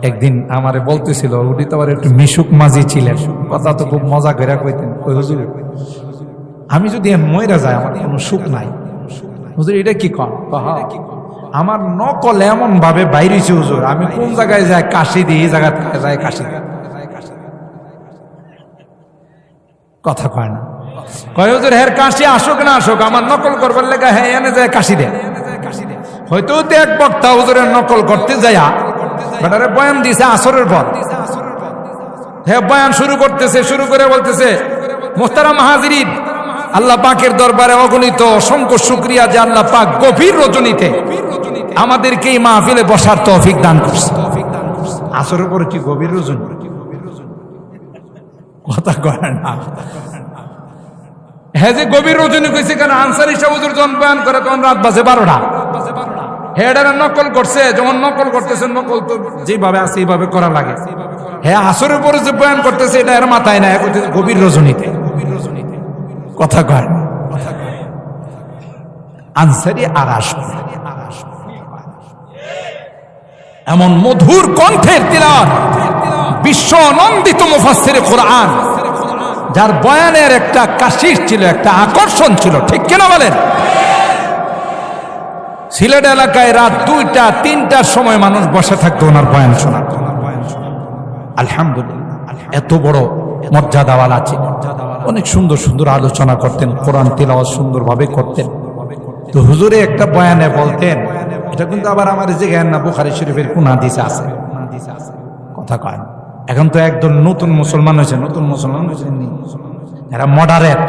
একদিন আমারে বলতেছিল, উনি তো আবার একটু মিশুক মাঝি ছিলেন, কথা তো খুব মজা করে কইতেন, কই হুজুর আমি যদি মইরা যাই আমার কোনো সুখ নাই। হুজুর এটা কি কন? আমার নকল এমন ভাবে বাইরেছি হুজুর, আমি কোন জায়গায় যাই কাশি দিই, এই জায়গা থেকে যাই কাশি দিই। কথা কয় না, কয় হুজুর হের কাশি আসুক না আসুক, আমার নকল করবার লেগে হ্যাঁ এনে যায় কাশি দেয়। হয়তো এক বক্তা হুজুরের নকল করতে যায়া বেটারে বয়ান দিছে আসরের পর, হ্যাঁ বয়ান শুরু করতেছে, শুরু করে বলতেছে, মুহতারাম হাজিরিন, আল্লাহ পাকের দরবারে অগণিত অসংখ্য শুকরিয়া যে আল্লাহ পাক গভীর রজনীতে আমাদেরকে এই মাহফিলে বসার তৌফিক দান করছে। আসরের পরে কি গভীর রজনী? কথা কয় না। হ্যাঁ যে গভীর রজনী কইছে কেন? আনসারি সাহেব হুজুর যখন বয়ান করে তখন রাত বাজে 12টা। হেডারা নকল করছে, যখন নকল করতেছে, নকল তো যেভাবে আছে এইভাবে করা লাগে। হ্যাঁ আসরের পরে যে বয়ান করতেছে এটা এর মাথায় না, গভীর রজনীতে। কথা কয় না। আনসারি আর আসবে এমন মধুর কণ্ঠের তিলাওয়াত, বিশ্ব নন্দিত মুফাসসিরে কোরআন, যার বয়ানের একটা কাশিশ ছিল, একটা আকর্ষণ ছিল, ঠিক কিনা বলেন? সিলেট এলাকায় রাত 2টা 3টার সময় মানুষ বসে থাকতো ওনার বয়ান শোনার। আলহামদুলিল্লাহ, এত বড় মর্যাদাওয়ালা ছিল, অনেক সুন্দর সুন্দর আলোচনা করতেন, কোরআন তিলাওয়াত সুন্দরভাবে করতেন। তো হুজুরে একটা বয়ানে বলতেন, এটা কিন্তু আবার আমার যে জ্ঞান না, বুখারী শরীফের কোন হাদিসে আছে। কথা কয় না। এখন তো একদম নতুন মুসলমান হয়েছে, নতুন মুসলমান হয়েছে, এরা মডারেট,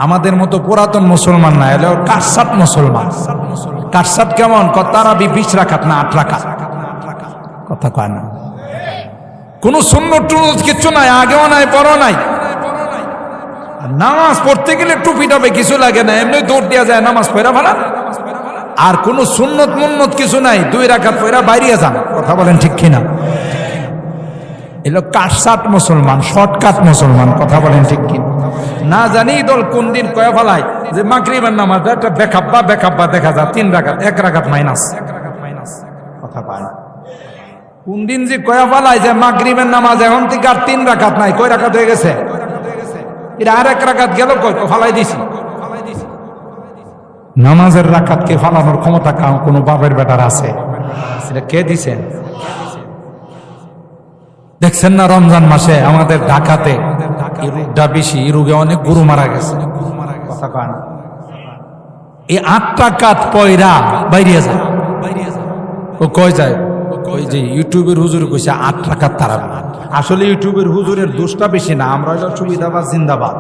আমাদের মতো পুরাতন মুসলমান না, এলো কারসাট মুসলমান। কারসাট কেমন? তারাবি 20 রাকাত না 8 রাকাত। কথা কয় না। কোন সুন্নত টুন্নত কিচ্ছু নাই, আগেও নাই পরও নাই। নামাজ পড়তে গেলে টুপি টাপে কিছু লাগে না, এমনি দৌড় দেওয়া যায়, নামাজ পড়া ভাড়া। আর কোন সুন্নত মুন্নত কিছু নাই, 2 রাকাত পড়া বাইরে যান। কথা বলেন ঠিক কিনা? এলো কাটসাট মুসলমান, শর্টকাট মুসলমান। কথা বলেন ঠিক কিনা? না জানি দল কোন দিন কয়া ফেলায় যে মাগরিবের নামাজ একটা বেকাব্বা দেখা যায় 3 রাকাত, 1 রাকাত মাইনাস। কথা পায় না। কোন দিন যে কয়া ফেলায় যে মাগরিবের নামাজ এখন থেকে আর 3 রাকাত নাই, কয় রাকাত হয়ে গেছে? এটা আর 1 রাকাত গেল, কয় ফালাই দিছি। নামাজের রাকাতকে ফালানোর ক্ষমতা কোনো বাপের বেটার আছে? এটা কে দিছেন? দেখছেন না রমজান মাসে আমাদের ঢাকাতে এই রোগটা বেশি, এই রোগে অনেক গরু মারা গেছে। কথা কয় না। এই 8 রাকাত পয়রা বাইরে যায়, ও কয় যায়, ওই যে ইউটিউবের হুজুর কইছে 8 রাকাত তারাবি। আসলে ইউটিউবের হুজুরের দোষটা বেশি না, আমরা হলো সুবিধাবাদ জিন্দাবাদ।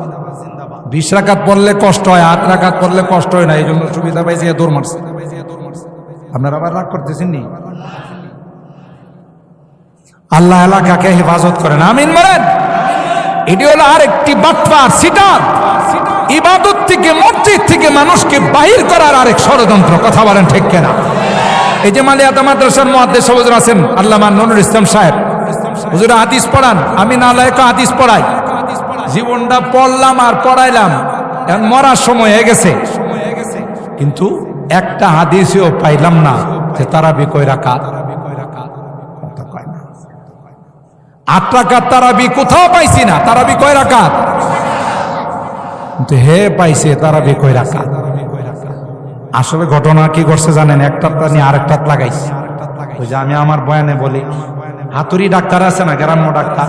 20 রাকাত পড়লে কষ্ট হয়, 8 রাকাত পড়লে কষ্ট হয় না, এই জন্য সুবিধা পাইছে দৌড় মারছে। আপনারা আবার রাগ করতেছেন নি? আল্লাহ এলাকাকে হেফাজত করেন, আমিন বলেন। এটি হলো আরেকটি বাটপার, সিটার, ইবাদত থেকে, মসজিদ থেকে মানুষকে বাহির করার আরেক ষড়যন্ত্র। কথা বলেন ঠিক কিনা? এই যে মালিয়াতা মাদ্রাসার মুহাদ্দিস হুজুর আছেন আল্লামা নুরুল ইসলাম সাহেব, হুজুর হাদিস পড়ান, আমি নালায়েক হাদিস পড়াই। জীবনটা পড়লাম আর পড়াইলাম, এখন মরার সময় হয়ে গেছে, কিন্তু একটা হাদিসও পাইলাম না যে তারাবি কয় রাকাত। 8 রাকাত তারাবি কোথাও পাইছি না। তারাবি কয় রাকাত? কিন্তু হে পাইছে তারাবি কয় রাকাত। আসলে ঘটনা কি করছে জানেন? একটা নিয়ে আরেকটা লাগাইছে। ওই যে আমি আমার বয়ানে বলি, হাতুড়ি ডাক্তার আছে না, গ্রাম্য ডাক্তার,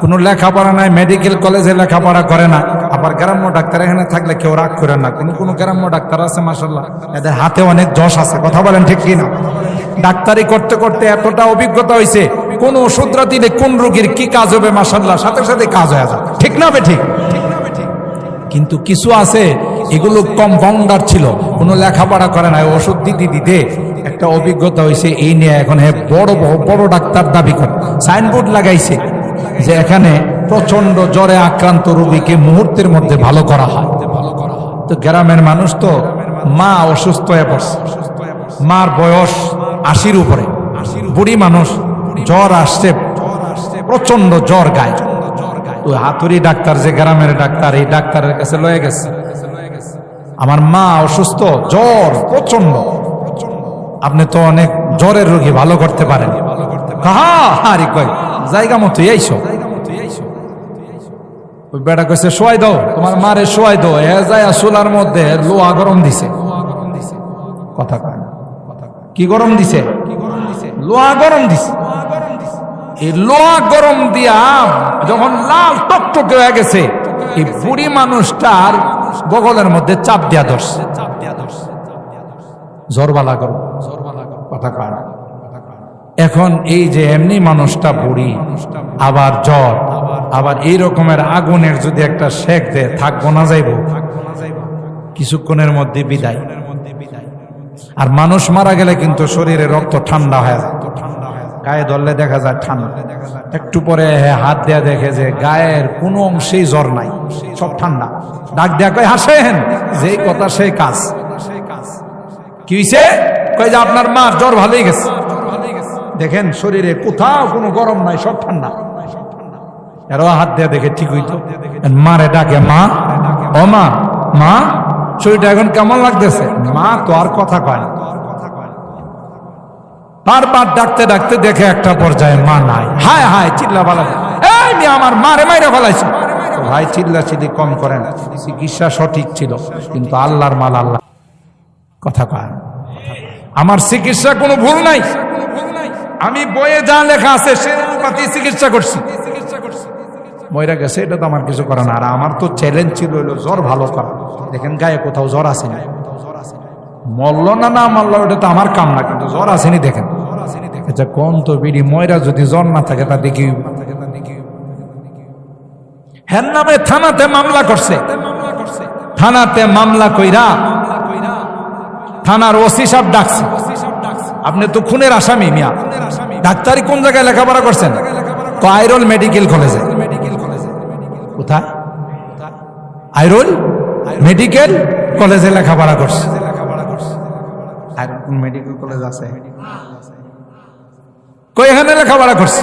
কোনো লেখাপড়া নাই, মেডিকেল কলেজে লেখাপড়া করে না। আবার গ্রাম্য ডাক্তার এখানে থাকলে কেউ রাগ করে না। কোন গ্রাম্য ডাক্তার আছে মাশাআল্লাহ, এদের হাতে অনেক যশ আছে, কথা বলেন ঠিক কিনা? ডাক্তারি করতে করতে এতটা অভিজ্ঞতা হয়েছে, কোন ওষুধটা দিলে কোন রোগীর কি কাজ হবে মাশাআল্লাহ সাথে সাথে কাজ হয়ে যায়, ঠিক না ঠিক? কিন্তু কিছু আছে এগুলো কম্পাউন্ডার ছিল, কোনো লেখাপড়া করে না, ওষুধ দিতে দিতে একটা অভিজ্ঞতা হয়েছে, এই নিয়ে এখন বড় বড় ডাক্তার দাবি করে। সাইনবোর্ড লাগাইছে যে এখানে প্রচন্ড জ্বরে আক্রান্ত রোগীকে মুহূর্তের মধ্যে ভালো করা হয়। তো গ্রামের মানুষ তো, মা অসুস্থ হয়ে পড়ছে, মার বয়স 80-র উপরে, বুড়ি মানুষ, জ্বর আসছে, প্রচন্ড জ্বর গায়ে। তো হাতুড়ি ডাক্তার যে গ্রামের ডাক্তার, এই ডাক্তারের কাছে লয়ে গেছে, আমার মা অসুস্থ, জ্বর প্রচন্ড, আপনি তো অনেক জ্বরের রোগী, ভালো করতে পারেন। আরে কই জায়গা মতো এইসো। বেটা কইছে শোয়াই দাও, তোমার মারে শোয়াই দাও। এ যায় চুলার মধ্যে লোহা গরম দিছে, কথা কয় না, কি গরম দিছে? লোহা গরম দিছে। এই লোহা গরম দিয়া যখন লাল টকটকে হয়ে গেছে, এই বুড়ি মানুষটার বগলের মধ্যে চাপ দিয়া ধরছে, জোরবালা গরম, কথা কয় না। এখন এই যে এমনি মানুষটা বুড়ি, আবার জ্বর, আবার এই রকমের আগুনের যদি একটা শেক দেয়, থাকবো না যাইব, কিছুক্ষণের মধ্যে বিদায়। আর মানুষ মারা গেলে কিন্তু শরীরে রক্ত ঠান্ডা হয়ে যায়, গায়ে ধরলে দেখা যায় ঠান্ডা, একটু পরে হাত দেয়া দেখে যে গায়ের কোনো অংশেই জ্বর নাই, সব ঠান্ডা। ডাক দেয়া কয় হাসেন, যেই কথা সেই কাজ। কি হইছে? কয় যে আপনার মার জ্বর ভালোই গেছে, দেখেন শরীরে কোথাও কোনো গরম নাই, সব ঠান্ডা। এরও হাত দেয়া দেখে ঠিক হইতো। মারে ডাকে, মা, ও মা, মা শরীরটা এখন কেমন লাগতেছে? মা তো আর কথা কয় না, বারবার ডাকতে ডাকতে দেখে একটা পর্যায়ে মা নাই। হায় হায় চিল্লা বলা, এই আমার মারে মাইরে ফেলাইছে। ভাই চিল্লা চিল্লি কম করেন, চিকিৎসা সঠিক ছিল, কিন্তু আল্লাহর মাল আল্লাহ, কথা কয়। আমার চিকিৎসা কোনো ভুল নাই, আমি বইয়ে যা লেখা আছে সে অনুপাতে চিকিৎসা করছি, মইরা গেছে, এটা তো আমার কিছু করে না। আর আমার তো চ্যালেঞ্জ ছিল হলো জ্বর ভালো করা। দেখেন গায়ে কোথাও জ্বর আসেনি, মরল না না মারল ওটা তো আমার কাম না, কিন্তু জ্বর আসেনি। দেখেন আচ্ছা কোন তো বিড়ি ময়রা যদি জ্বর না থাকে তা দেখি, হ্যার নামে থানাতে মামলা করছে, থানাতে মামলা কইরা থানার ওসি সাহেব ডাকছে, আপনি তো খুনের আসামি মিয়া, ডাক্তারি কোন জায়গায় লেখাপড়া করছেন? আইরল মেডিকেল কলেজে। কোথায়? আইরল মেডিকেল কলেজে লেখাপড়া করছে। আইরল কোন মেডিকেল কলেজ আছে? কই এখানে লেখাপড়া করছে।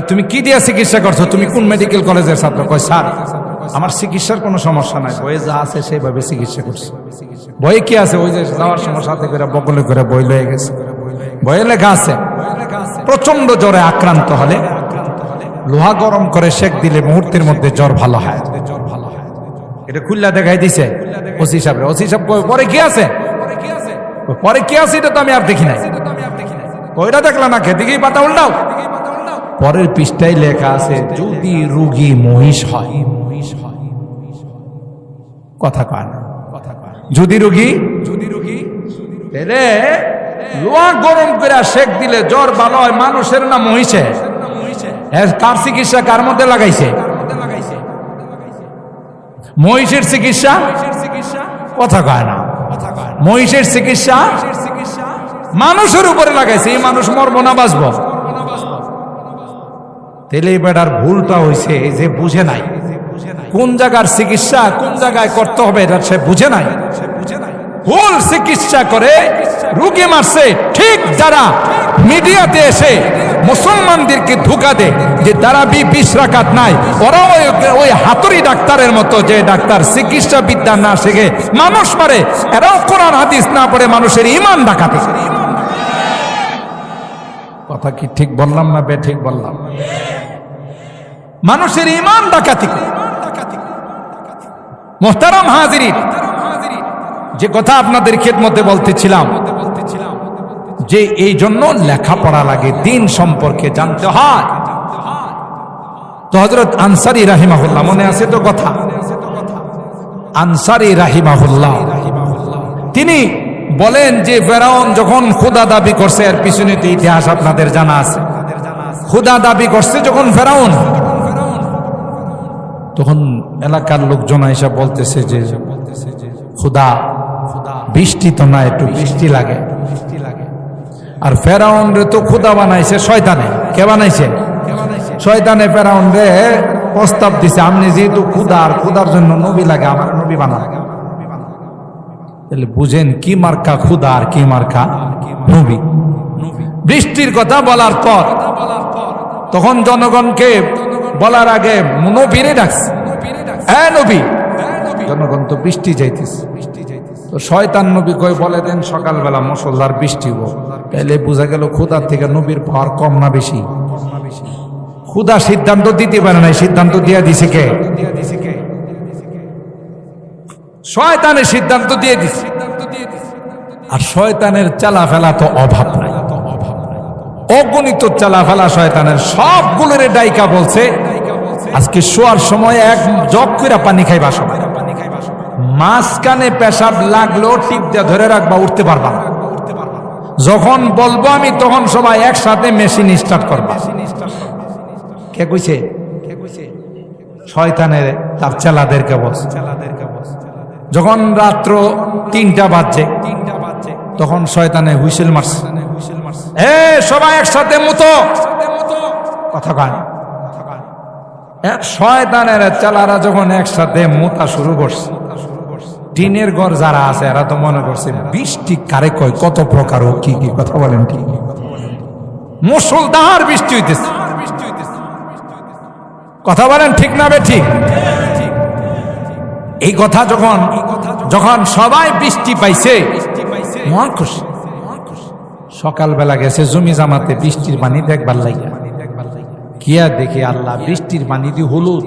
তুমি কি দিয়া চিকিৎসা করছো? তুমি কোন মেডিকেল কলেজের ছাত্র? কয় স্যার আমার চিকিৎসার কোনো সমস্যা নাই, বইয়ে যা আছে সেইভাবে চিকিৎসা করছে। বইয়ে কি আছে? ওই যে যাওয়ার সময় সাথে করে বগলে করে বই লয়ে গেছে, বইয়ে লেখা আছে প্রচন্ড জ্বরে আক্রান্ত হলে লোহা গরম করে শেক দিলে মুহূর্তের মধ্যে জ্বর ভালো হয়। এটা খুল্লা দেখাই দিছে ওসি সাহেব। ওসি সাহেব পরে কি আছে? পরে কি আছে এটা তো আমি আর দেখি নাই। ওইটা দেখলাম না, খেতে গিয়ে পাতা উল্টাও। পরের পৃষ্ঠায় লেখা আছে যদি রোগী মহিষ হয়, কথা কয় না, যদি রোগী তাহলে লোহা গরম করে শেক দিলে জ্বর ভালো হয় মানুষের না মহিষে? কার চিকিৎসা কার মধ্যে লাগাইছে? মহিষের চিকিৎসা, কথা কয় না, মহিষের চিকিৎসা মানুষের উপরে লাগাইছে। এই মানুষ মরবো না বাঁচবো? তেলে বেটার ভুলটা হয়েছে যে বুঝে নাই কোন জায়গার চিকিৎসা কোন জায়গায় করতে হবে, এটা সে বুঝে নাই। ভুল চিকিৎসা করে রোগী মারছে। ঠিক যারা মিডিয়াতে এসে মুসলমানদেরকে ধোঁকা দেয় যে তারাবি 20 রাকাত নাই, ওরা ওই হাতুড়ি ডাক্তারের মতো, যে ডাক্তার চিকিৎসা বিদ্যা না শিখে মানুষ মারে, এরাও কোরআন হাদিস না পড়ে মানুষের ঈমান ডাকাতি। কথা কি ঠিক বললাম না বে ঠিক বললাম? মানুষের ঈমান ডাকাতি। মুহতারাম হাজিরিন, যে কথা আপনাদের খেদমতে বলতেছিলাম যে এই জন্য লেখাপড়া লাগে, দিন সম্পর্কে জানতে হয়। তো হযরত আনসারী রাহিমাহুল্লাহ, মনে আছে তো কথা, আনসারী রাহিমাহুল্লাহ তিনি বলেন যে ফেরাউন যখন খোদা দাবি করছে, এর পিছনে তো ইতিহাস আপনাদের জানা আছে, খোদা দাবি করছে যখন ফেরাউন, তখন এলাকার লোকজন এসে বলতেছে যে খোদা বৃষ্টি তো না, একটু বৃষ্টি লাগে। আর ফেরাউন রে তো খোদা বানাইছে শয়তানে। কে বানাইছে? শয়তানে ফেরাউন রে প্রস্তাব দিছে, আপনি যেহেতু খুদার জন্য নবী লাগে, আমার নবী বানান। তাহলে বুঝেন কি মার্কা খুদা আর কি মার্কা নবী। বৃষ্টির কথা বলার পর তখন জনগণকে বলার আগে নবীরে ডাকছে, হ্যাঁ নবী। জনগণ তো বৃষ্টি যাইতেছে, তো শয়তান নবী কই বলে দেন সকালবেলা মুষলধার বৃষ্টি হোক। তাইলে বোঝা গেল খুদার থেকে নবীর পাওয়ার কম না বেশি? খুদা সিদ্ধান্ত দিতে পারে নাই, সিদ্ধান্ত দিয়া দিছে কে? শয়তানের সিদ্ধান্ত দিয়ে দিছে। আর শয়তানের চালাফেলা তো অভাব নাই, অগণিত চালাফেলা শয়তানের। সবগুলোর ডাইকা বলছে আজকে শোয়ার সময় এক জগ করে পানি খাইবা, সবাই মাঝখানে পেশাব লাগলো টিপ দিয়ে ধরে রাখবা, উঠতে পারবা না। যখন বলবো আমি তখন সবাই একসাথে মেশিন স্টার্ট করবা। কে কইছে? শয়তানের তার চেলাদেরকে বলছে। যখন রাত্র 3টা বাজছে তখন শয়তানে হুইসেল মারছে, সবাই একসাথে মুতো। কথা কয় এক শয়তানের চেলারা যখন একসাথে মুতা শুরু করছে, টিনের ঘর যারা আছে এরা তো মনে করছে বৃষ্টি কারে কয়, কত প্রকার ও কি কি কথা বলেন, ঠিক মুষলধার বৃষ্টি হইতেছে। কথা বলেন ঠিক না বে ঠিক? এই কথা যখন সবাই বৃষ্টি পাইছে মহা খুশি। সকালবেলা গেছে জমি জামাতে বৃষ্টির পানি দেখবার লাগিয়া, কিয়া দেখি আল্লাহ বৃষ্টির পানি দিয়ে হলুদ।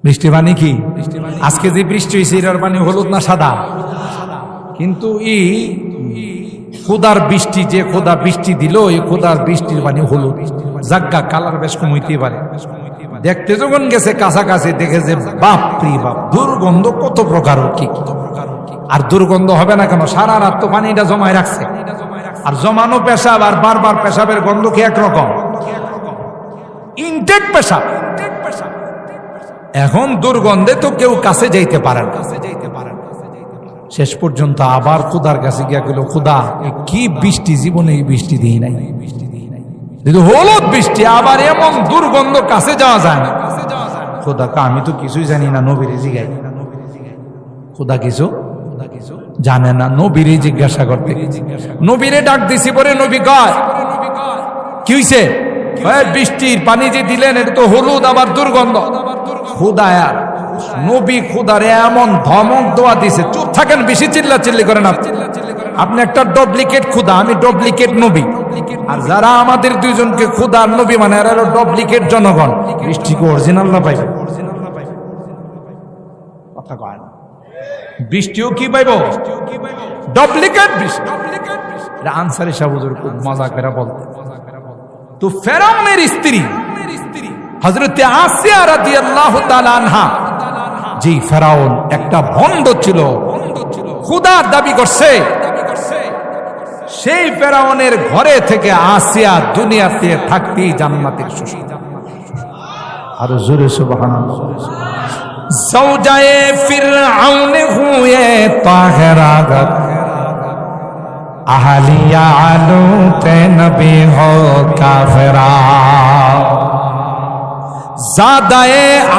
বৃষ্টির পানি কি আজকে যে বৃষ্টি হয়েছে এটার পানি হলুদ না সাদা? কিন্তু খোদার বৃষ্টি, যে খোদা বৃষ্টি দিল এই খোদার বৃষ্টির পানি হলুদ। জাগ্গা কালার বেশ কম হইতে পারে। দেখতে যখন গেছে কাছাকাছি দেখে যে বাপরি বাপ, দুর্গন্ধ কত প্রকার কি। আর দুর্গন্ধ হবে না কেন? সারা রাত তো পানিটা জমায় রাখছে, আর জমানো পেশাব আর বারবার পেশাবের গন্ধ কি একরকম? ইনটেক পেশাব। এখন দুর্গন্ধে তো কেউ কাছে যাইতে পারে না। শেষ পর্যন্ত আবার খুদার কাছে গিয়া গেল, খুদা কি বৃষ্টি, জীবনে এই বৃষ্টি দিই নাই, হলুদ বৃষ্টি, আবার এমন দুর্গন্ধ, কাছে যাওয়া যায় না। খুদা আমি তো কিছুই জানি না, নবীরে জিজ্ঞাই। খুদা কিছু জানে না, নবীরে জিজ্ঞাসা করতে। নবীরে ডাক দিছি পরে নবী কয় কি হইছে? বৃষ্টির পানি যে দিলেন এটা তো হলুদ আবার দুর্গন্ধ। খুদায়ার নবী খুদারে এমন ধমক দেওয়া দিছে, চুপ থাকেন, বেশি চিল্লাচিল্লি করেন আপনি একটা ডুপ্লিকেট খুদা, আমি ডুপ্লিকেট নবী। আর যারা আমাদের দুইজনকে খুদার নবী মানে এরা ডুপ্লিকেট জনগণ। বৃষ্টিকে অরিজিনাল না পাইবে, কথা কয় না। বৃষ্টিও কি পাইব? ডুপ্লিকেট বৃষ্টি। এটা আনসারী সাহেব হুজুর খুব মজা করে বলতেন। তো ফেরাউনের স্ত্রী হযরত আসিয়া রাদিয়াল্লাহু তাআলা আনহা, যে ফেরাউন একটা ভণ্ড ছিল, খোদার দাবি করছে, সেই ফেরাউনের ঘরে থেকে আসিয়া দুনিয়াতে থাকতেই জান্নাতের সুসংবাদ। আর জোরে সুবহানাল্লাহ। زوجائے فرعون ہوئے طاہرات اہلیہ لوط نبی ہو کافرہ زادہ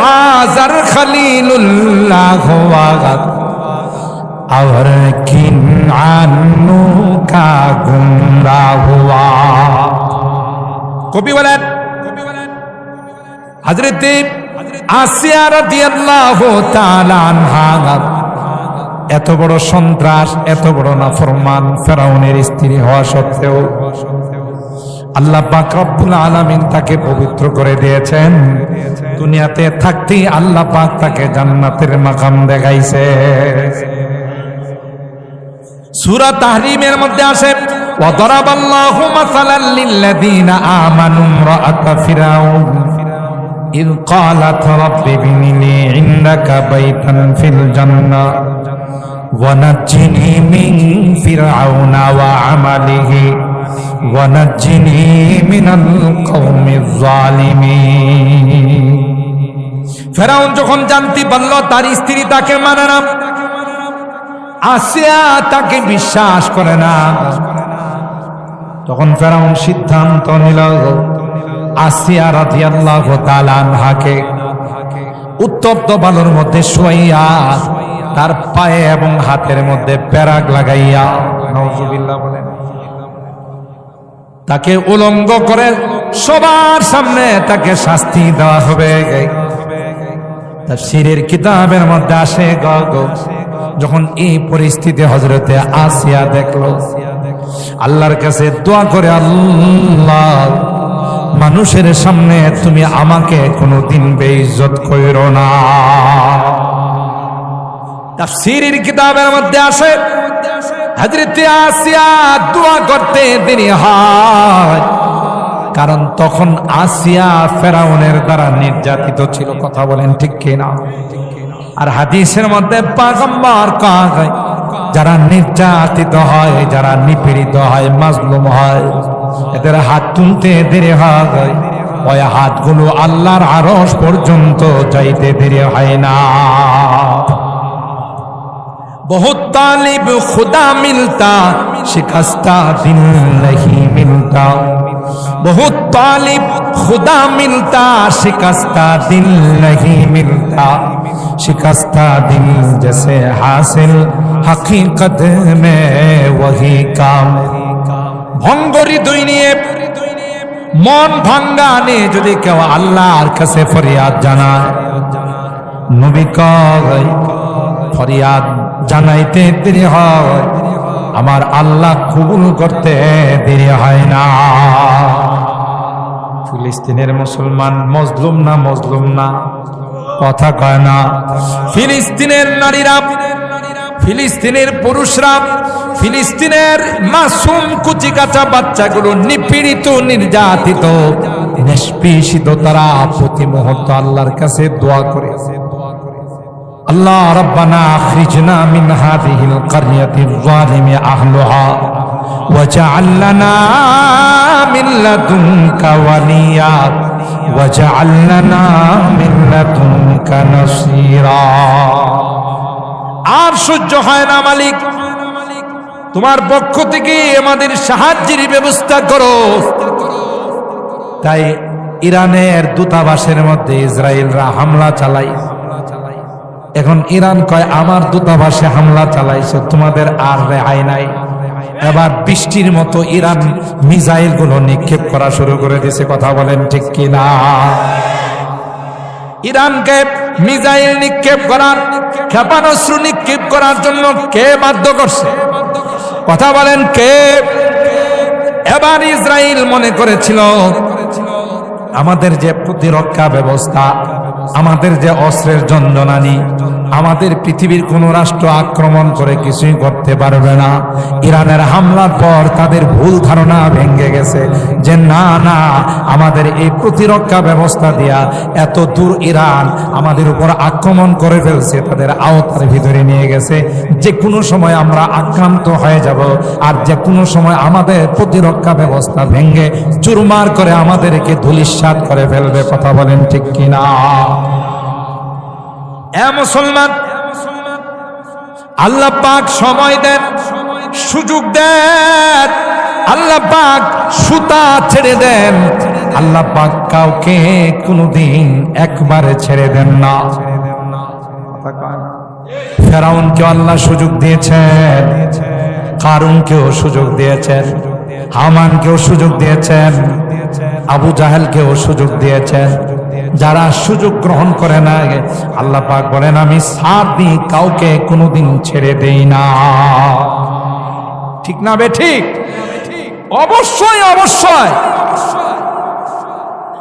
آزر خلیل اللہ ہوا اور کنعانو کا گمراہ ہوا. কবি বলেন হযরত আসিয়া রাদিয়াল্লাহু তাআলা আনহা এত বড় সন্ত্রাস, এত বড় নাফরমান ফেরাউনের স্ত্রী হওয়া সত্ত্বেও আল্লাহ পাক রব্বুল আলামিন তাকে পবিত্র করে দিয়েছেন। দুনিয়াতে থাকতেই আল্লাহ পাক তাকে জান্নাতের মাকাম দেখাইছে। সূরা তাহরিমের মধ্যে আসে وضرب الله مثلا للذين آمنوا امرأة فرعون إذ قالت رب ابن لي عندك بيتا في الجنة ونجني من فرعون وعمله ونجني من القوم الظالمين ফেরাউন যখন জানতে পারল তার স্ত্রী তাকে মানে না, আসিয়া তাকে বিশ্বাস করে না, তখন ফেরাউন সিদ্ধান্ত নিল আসিয়া রাদিয়াল্লাহু তাআলা আনহাকে উত্তপ্ত বালুর মধ্যে শুয়াইয়া তার পায়ে এবং হাতের মধ্যে পেরাক লাগাইয়া, নাউজুবিল্লাহ বলেন, তাকে উলঙ্গ করে সবার সামনে তাকে শাস্তি দেওয়া হবে। তাফসীরের কিতাবের মধ্যে আসে যখন এই পরিস্থিতি হযরতে আসিয়া দেখলো, আল্লাহর কাছে দোয়া করে, আল্লাহ মানুষের সামনে তুমি আমাকে কোনোদিন বেইজ্জত কইরো না। তাফসীরের কিতাবের মধ্যে আসে হযরতে আসিয়া দোয়া করতে দেরি হয়, কারণ তখন আসিয়া ফেরাউনের দ্বারা নির্যাতিত ছিল। কথা বলেন ঠিক কিনা? আর হাদিসের মধ্যে পয়গম্বর কয়, যারা নির্যাতিত হয়, যারা নিপীড়িত হয়, মাজলুম হয়, এদের হাত তুলতে দেরি হয়, ওই হাতগুলো আল্লাহর আরশ পর্যন্ত যাইতে দেরি হয় না। बहुत तालिब खुदा मिलता शिकस्ता दिल नहीं मिलता, बहुत तालिब खुदा मिलता शिकस्ता दिल नहीं मिलता, शिकस्ता दिल जैसे हासिल हकीकत में वही काम। ভঙ্গরি দুই নিয়ে মন ভাঙ্গা নিয়ে যদি কেউ আল্লাহর কাছে ফরিয়াদ জানায়, নবী কয় ফরিয়াদ জানাইতে দেরি হয়, আমার আল্লাহ কবুল করতে দেরি হয় না। ফিলিস্তিনের মুসলমান মজলুম না? মজলুম না? কথা কয় না। ফিলিস্তিনের নারীরা, ফিলিস্তিনের পুরুষরা, ফিলিস্তিনের মাসুম কুচিকাচা বাচ্চাগুলো নিপীড়িত, নির্যাতিত, নিষ্পেষিত, তারা প্রতি মুহূর্তে আল্লাহর কাছে দোয়া করে, আল্লাহ রব্বানা আখরিজনা মিন হাযিহিল কারইয়াতিয যালিমি আহলুহা ওয়াজআল লানা মিন লাদুনকা ওয়ালিয়া ওয়াজআল লানা মিন লাদুনকা নাসীরা। আর সহ্য হয় না মালিক, তোমার পক্ষ থেকে আমাদের সাহায্যের ব্যবস্থা করো। তাই ইরানের দূতাবাসের মধ্যে ইসরায়েলরা হামলা চালায়। এখন ইরান কয় আমার দূতাবাসে হামলা চালাইছে, তোমাদের আর রেহাই নাই। এবার বৃষ্টির মতো ইরান মিসাইল গুলো নিক্ষেপ করা শুরু করে দিয়েছে। কথা বলেন ঠিক কিনা? ইরানকে মিসাইল নিক্ষেপ করার, ক্ষেপণাস্ত্র নিক্ষেপ করার জন্য কে বাধ্য করছে? কথা বলেন কে? এবার ইসরায়েল মনে করেছিল আমাদের যে প্রতিরক্ষা ব্যবস্থা, আমাদের যে অস্ত্রের যন্ত্রণানি, আমাদের পৃথিবীর কোন রাষ্ট্র আক্রমণ করে কিছুই করতে পারবে না। ইরানের হামলার পর তাদের ভুল ধারণা ভেঙে গেছে যে না না, আমাদের এই প্রতিরক্ষা ব্যবস্থা দিয়া এত দূর ইরান আমাদের উপর আক্রমণ করে ফেলছে, তাদের আওতার ভিতরে নিয়ে গেছে। যে কোনো সময় আমরা আক্রান্ত হয়ে যাব, আর যে কোনো সময় আমাদের প্রতিরক্ষা ব্যবস্থা ভেঙে চুরমার করে আমাদেরকে ধূলিসাৎ করে ফেলবে। কথা বলেন ঠিক কিনা? এ মুসলমান, আল্লাহ পাক সময় দেন, সুযোগ দেন, আল্লাহ পাক সুতা ছেড়ে দেন, আল্লাহ পাক কাউকে কোনোদিন একবারে ছেড়ে দেন না। ফেরাউনকে আল্লাহ সুযোগ দিয়েছেন, কারুনকেও সুযোগ দিয়েছেন, হামানকেও সুযোগ দিয়েছেন, আবু জাহেলকেও সুযোগ দিয়েছেন। যারা সুযোগ গ্রহণ করে না, আল্লাহ পাক বলেন আমি সাথ দিই, কাউকে কোনোদিন ছেড়ে দেই না। ঠিক না বে ঠিক? অবশ্যই অবশ্যই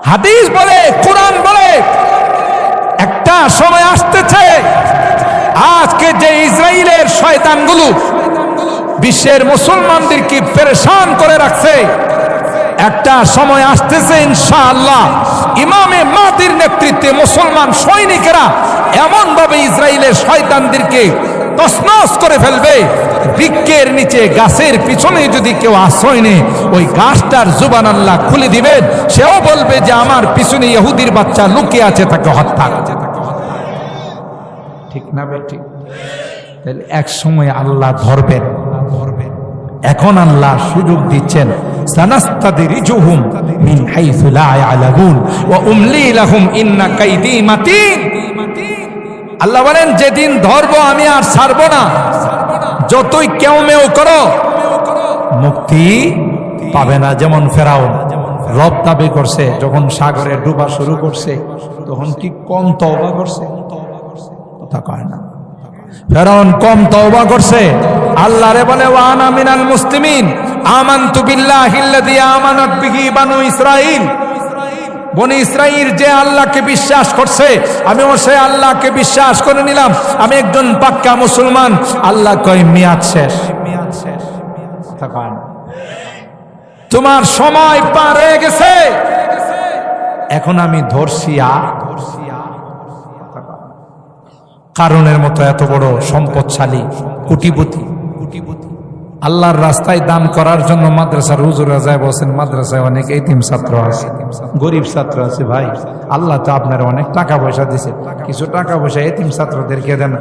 হাদিস বলে, কোরআন বলে, একটা সময় আসতেছে আজকে যে ইসরায়েলের শয়তানগুলো বিশ্বের মুসলমানদেরকে পেরেশান করে রাখছে। একটা সময় আসতেছে ইনশাআল্লাহ, ইমামে মাহদির নেতৃত্বে মুসলমান সৈনিকেরা এমন ভাবে ইসরায়েলের শয়তানদেরকে তছনছ করে ফেলবে, বৃক্ষের নিচে গাছের পিছনে যদি কেউ আশ্রয় নেয়, ওই গাছটার জুবান আল্লাহ খুলে দিবেন, সেও বলবে যে আমার পিছনে ইহুদির বাচ্চা লুকিয়ে আছে, তাকে হত্যা। ঠিক না বেটি? তাহলে এক সময় আল্লাহ ধরবেন। এখন আল্লাহ সুযোগ দিচ্ছেন, সানাস্তাদরিজুহুম মিন হাইসু লা ইয়ালামুন ওয়া উমলি লাহুম ইন্না কাইদি মাতিন। আল্লাহ বলেন, যেদিন ধরবো আমি আর ছাড়বো না, যতই কেউ মেও করো মুক্তি পাবে না। যেমন ফেরাউন রব দাবি করছে, যখন সাগরে ডুবা শুরু করছে তখন কি কম তওবা করছে? কথা কয় না। ফেরাউন কম তওবা করছে? আল্লাহরে বলে ওয়া আনা মিনাল মুসলিমিন, আমানতু বিল্লাহিল্লাযী আমানাত বিহি বানু ইসরাঈল। বনি ইসরাঈল যে আল্লাহকে বিশ্বাস করছে, আমিও সেই আল্লাহকে বিশ্বাস করে নিলাম, আমি একজন পাক্কা মুসলমান। আল্লাহ কয় মেয়াদ শেষ। কথা কয় না। তোমার সময় পার হয়ে গেছে, এখন আমি ধরছি। কারণের মতো এত বড় সম্পদশালী কোটিপতি, আল্লাহর রাস্তায় দান করার জন্য মাদ্রাসার হুজুররা যায় বলছেন, মাদ্রাসায় অনেক এতিম ছাত্র আছে, গরিব ছাত্র আছে। ভাই, আল্লাহ তো আপনার অনেক টাকা পয়সা দিছে, কিছু টাকা পয়সা এতিম ছাত্রদেরকে দেন।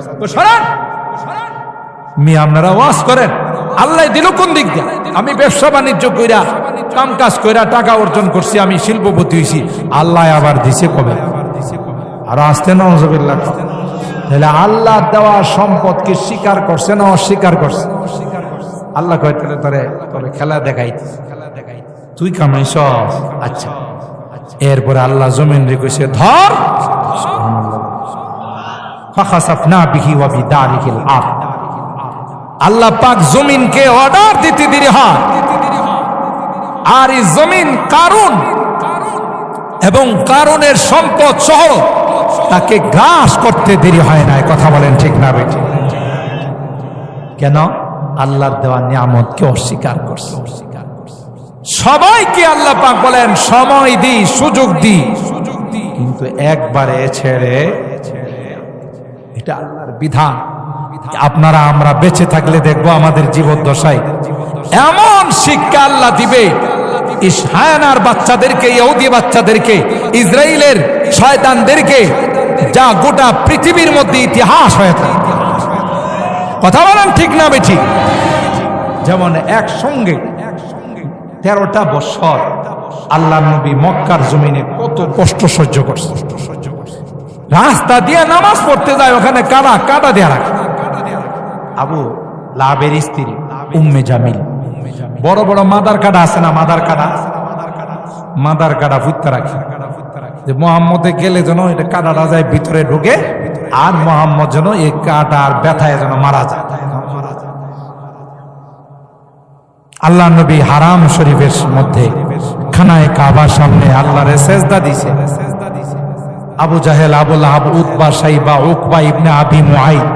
আপনারা ওয়াজ করেন, আল্লাহ দিল কোন দিক দিয়ে? আমি ব্যবসা বাণিজ্য কইরা কাম কাজ কইরা টাকা অর্জন করছি, আমি শিল্পপতি হয়েছি, আল্লাহ আবার দিছে কবে? আর আসতে নাউজুবিল্লাহ। তাহলে আল্লাহ দেওয়া সম্পদকে স্বীকার করছে না অস্বীকার করছে? আল্লাহ কয় তাহলে তোরে খেলা দেখাই, তুই কামাইছ। আচ্ছা, এরপরে আল্লাহ জমিন রে কইছে ধর। ফাখাসাফনা বিহি ওয়া বিদারিহিল আরদ। আল্লাহ পাক জমিনকে অর্ডার দিতে দেরি হয়, আর এই জমিন কারুন এবং কারুনের সম্পদ সহ তাকে গ্রাস করতে দেরি হয় না। কথা বলেন ঠিক না বেটি? কেন? আল্লাহর দেওয়া নিয়ামতকে অস্বীকার করছে। সবাইকে আল্লাহ পাক বলেন সময় দি, সুযোগ দি, কিন্তু একবারে ছেড়ে। এটা আল্লাহর বিধান। আপনারা আমরা বেঁচে থাকলে দেখবো আমাদের জীবদ্দশায় এমন শিক্ষা আল্লাহ দিবে, ইসহায়ানার বাচ্চাদেরকে, ইহুদি বাচ্চাদেরকে, ইসরায়েলের শয়তানদেরকে, যা গোটা পৃথিবীর মধ্যে ইতিহাস হয়ে থাকে। কথা বলেন ঠিক না বেঠি? যেমন একসঙ্গে 13টা বছর আল্লাহ নবী মক্কার জমিনে কত কষ্ট সহ্য করছে। রাস্তা দিয়ে নামাজ পড়তে যায়, ওখানে কাটা দেয়া রাখে। আবু লাহাবের স্ত্রী উম্মে জামিল, বড় বড় মাদার কাটা আছে না, মাদার কাটা ফুটতে রাখে, যে মোহাম্মদে গেলে যেন এটা কাটাটা যায় ভিতরে ঢুকে, আর মোহাম্মদ যেন এই কাটার ব্যথায় যেন মারা যায়। আল্লাহ নবী হারাম শরীফের মধ্যে খানায়ে কাবার সামনে আল্লাহরে সেজদা দিছে। আবু জাহেল, আবু লাহাব, উতবা, সাইবা, উকবা ইবনে আবি মুআইদ,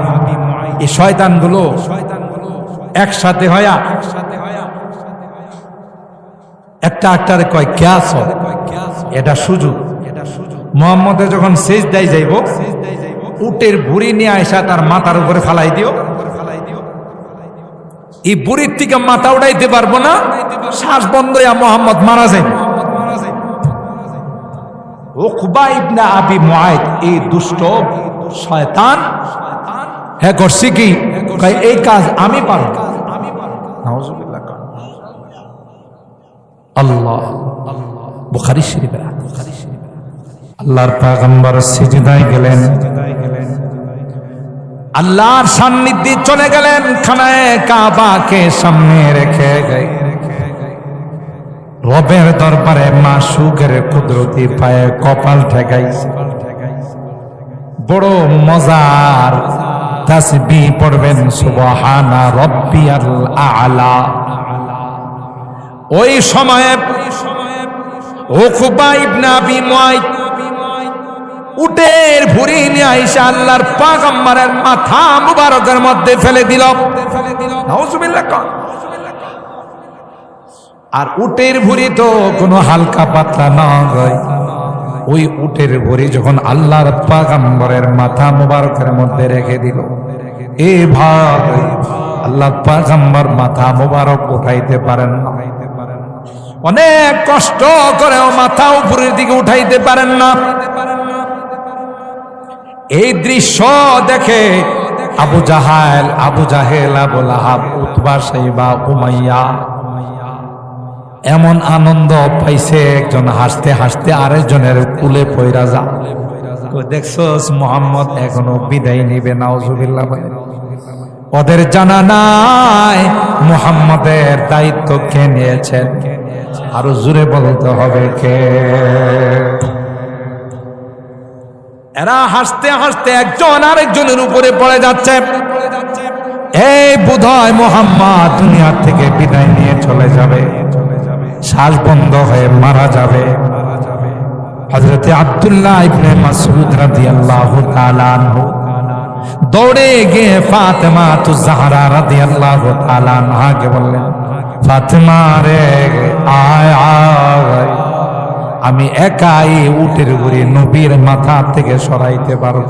এই শয়তানগুলো একসাথে হয়া একটা একটারে কয় কিয়াস, এটা সুযোগ। মুহাম্মদে যখন সেজদায় যাইব, উটের বুড়ি নিয়ে আইসা তার মাথার উপরে ফালাই দিও। এই বুড়ির থেকে মাথা উঠাইতে পারবো না, শ্বাস বন্ধ হইয়া মুহাম্মদ মারা যায়। উকবা ইবনে আবি মুআইদ, এই দুষ্ট শয়তান হ্যাঁ করছি কি, এই কাজ আমি পারব। নাউজুবিল্লাহ। আল্লাহ বুখারী শরীফে আল্লাহর পয়গম্বর সিজদায় গেলেন, আল্লাহর সান্নিধ্যে চলে গেলেন, খানায়ে কাবাকে সামনে রেখে রবের দরবারে মাসুকের কুদরতি পায়ে কপাল ঠেকাইছে। বড় মজার তাসবিহ পড়বেন সুবহানা রাব্বিয়াল আ'লা। ওই সময়ে উকবা ইবনে আবি মুআইদ উটের ভুঁড়ি নিয়ে আইসা আল্লাহর পয়গম্বরের মাথা মুবারকের মধ্যে ফেলে দিল। নাউজুবিল্লাহ। আর উটের ভুঁড়ি তো কোনো হালকা পাতলা নয়। ওই উটের ভুঁড়ি যখন আল্লাহর পয়গম্বরের মাথা মুবারকের মধ্যে রেখে দিল, এ ভাই আল্লাহর পয়গম্বর মাথা মুবারক উঠাইতে পারেন না, অনেক কষ্ট করেও মাথা উপরের দিকে উঠাইতে পারেন না। এই দৃশ্য দেখে আবু জাহেল, আবু লাহাব, উতবা, সাইবা, উমাইয়া এমন আনন্দ পাইছে, একজন হাসতে হাসতে আরেকজনের কুলে পয়রা যা। দেখছস মুহাম্মদ এখনো বিদায় নিবে। নাউজুবিল্লাহ। ওদের জানা নাই মুহাম্মদের দায়িত্ব কে নিয়েছেন। আরো জোরে বলতে হবে কে। এরা হাসতে হাসতে একজন আরেকজনের উপরে পড়ে যাচ্ছে। এই বোধহয় মুহাম্মদ দুনিয়ার থেকে বিদায় নিয়ে চলে যাবে, শ্বাস বন্ধ হয়ে মারা যাবে। হযরতে আব্দুল্লাহ ইবনে মাসউদ রাদিয়াল্লাহু তাআলা আনহু দৌড়ে গিয়ে ফাতেমা তুজহারা রাদিয়াল্লাহু তাআলা আনহাকে বললেন, ফাতেমা রে আয় আয়, আমি একাই উটের ভুঁড়ি নবীর মাথা থেকে সরাইতে পারব।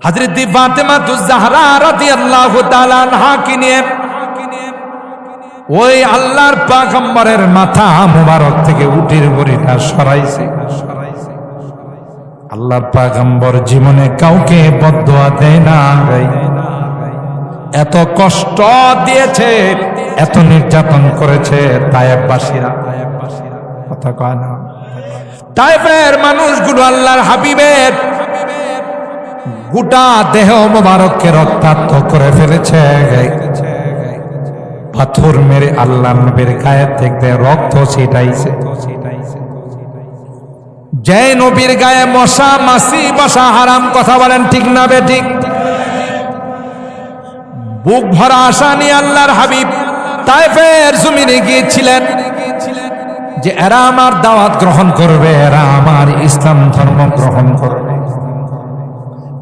হযরত ফাতেমা তুজহারা রাদিয়াল্লাহু তাআলা আনহাকে নিয়ে ওই আল্লাহর পয়গম্বরের মাথা মুবারক থেকে উটের ভুঁড়িটা সরাইছে। আল্লাহর পয়গম্বর জীবনে কাউকে বদদুয়া দেয় না। এত কষ্ট দিয়েছে, এত নির্যাতন করেছে তায়েফবাসীরা, কথা কয় না। তায়েফের মানুষগুলো আল্লাহর হাবিবের গোটা দেহ মুবারককে রক্তাক্ত করে ফেলেছে। পাথর মেরে আল্লাহ নবীর গায়ে থেকে রক্ত ছিটাইছে। যে নবীর গায়ে মশা মাছি বসা হারাম, কথা বলেন ঠিক না বেঠিক? বুক ভরা আশা নিয়ে আল্লাহর হাবিব তায়েফের জমিনে গিয়েছিলেন যে এরা আমার দাওয়াত গ্রহণ করবে, এরা আমার ইসলাম ধর্ম গ্রহণ করবে।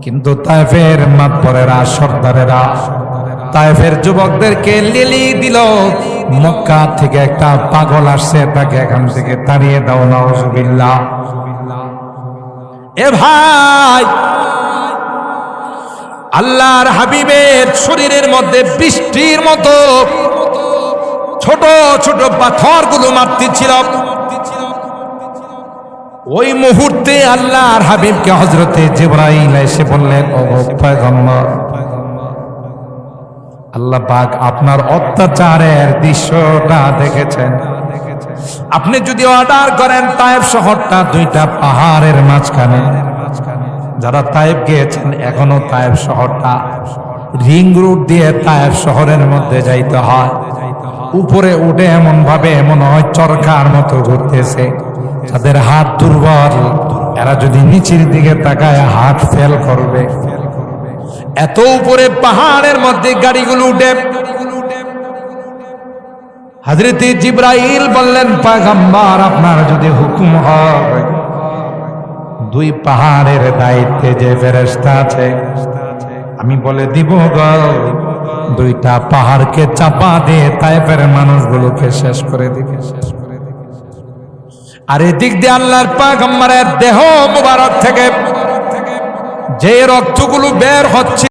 কিন্তু তায়েফের মাতবরেরা, সর্দারেরা তায়েফের যুবকদেরকে লেলি দিল, মক্কা থেকে একটা পাগল আসছে, তাকে এখান থেকে তাড়িয়ে দাও। নাউজুবিল্লাহ। এ ভাই, আল্লাহর হাবিবের শরীরের মধ্যে বৃষ্টির মতো ছোট ছোট পাথরগুলো মারতেছিল। ওই মুহূর্তে আল্লাহর হাবিবকে হযরতে জিবরাইল এসে বললেন, ও পয়গম্বর, আল্লাহ পাক আপনার অত্যাচারের দৃশ্যটা দেখেছেন। আপনি যদি অর্ডার করেন তায়েফ শহরটা দুইটা পাহাড়ের মাঝখানে, যারা তায়েফ গিয়েছেন এখনো তায়েফ শহরটা রিং রোড দিয়ে তায়েফ শহরের মধ্যে যাইতে হয়। উপরে উঠে এমন ভাবে মনে হয় চরকার মতো ঘুরতেছে। যাদের হাত দুর্বল এরা যদি নিচের দিকে তাকায় হাত ফেল করবে। এত উপরে পাহাড়ের মধ্যে গাড়িগুলো উঠে। হযরত জিবরাইল বললেন, পয়গম্বর আপনার যদি হুকুম হয়, দুই পাহাড়ের দায়িত্বে যে ফেরেশতা আছে আমি বলে দিব গো, দুইটা পাহাড়কে চাপা দিয়ে তায়েফের মানুষগুলোকে শেষ করে দিবে। আর এদিক দিয়ে আল্লাহর পয়গম্বরের দেহ মুবারক থেকে যে রক্তগুলো বের হচ্ছে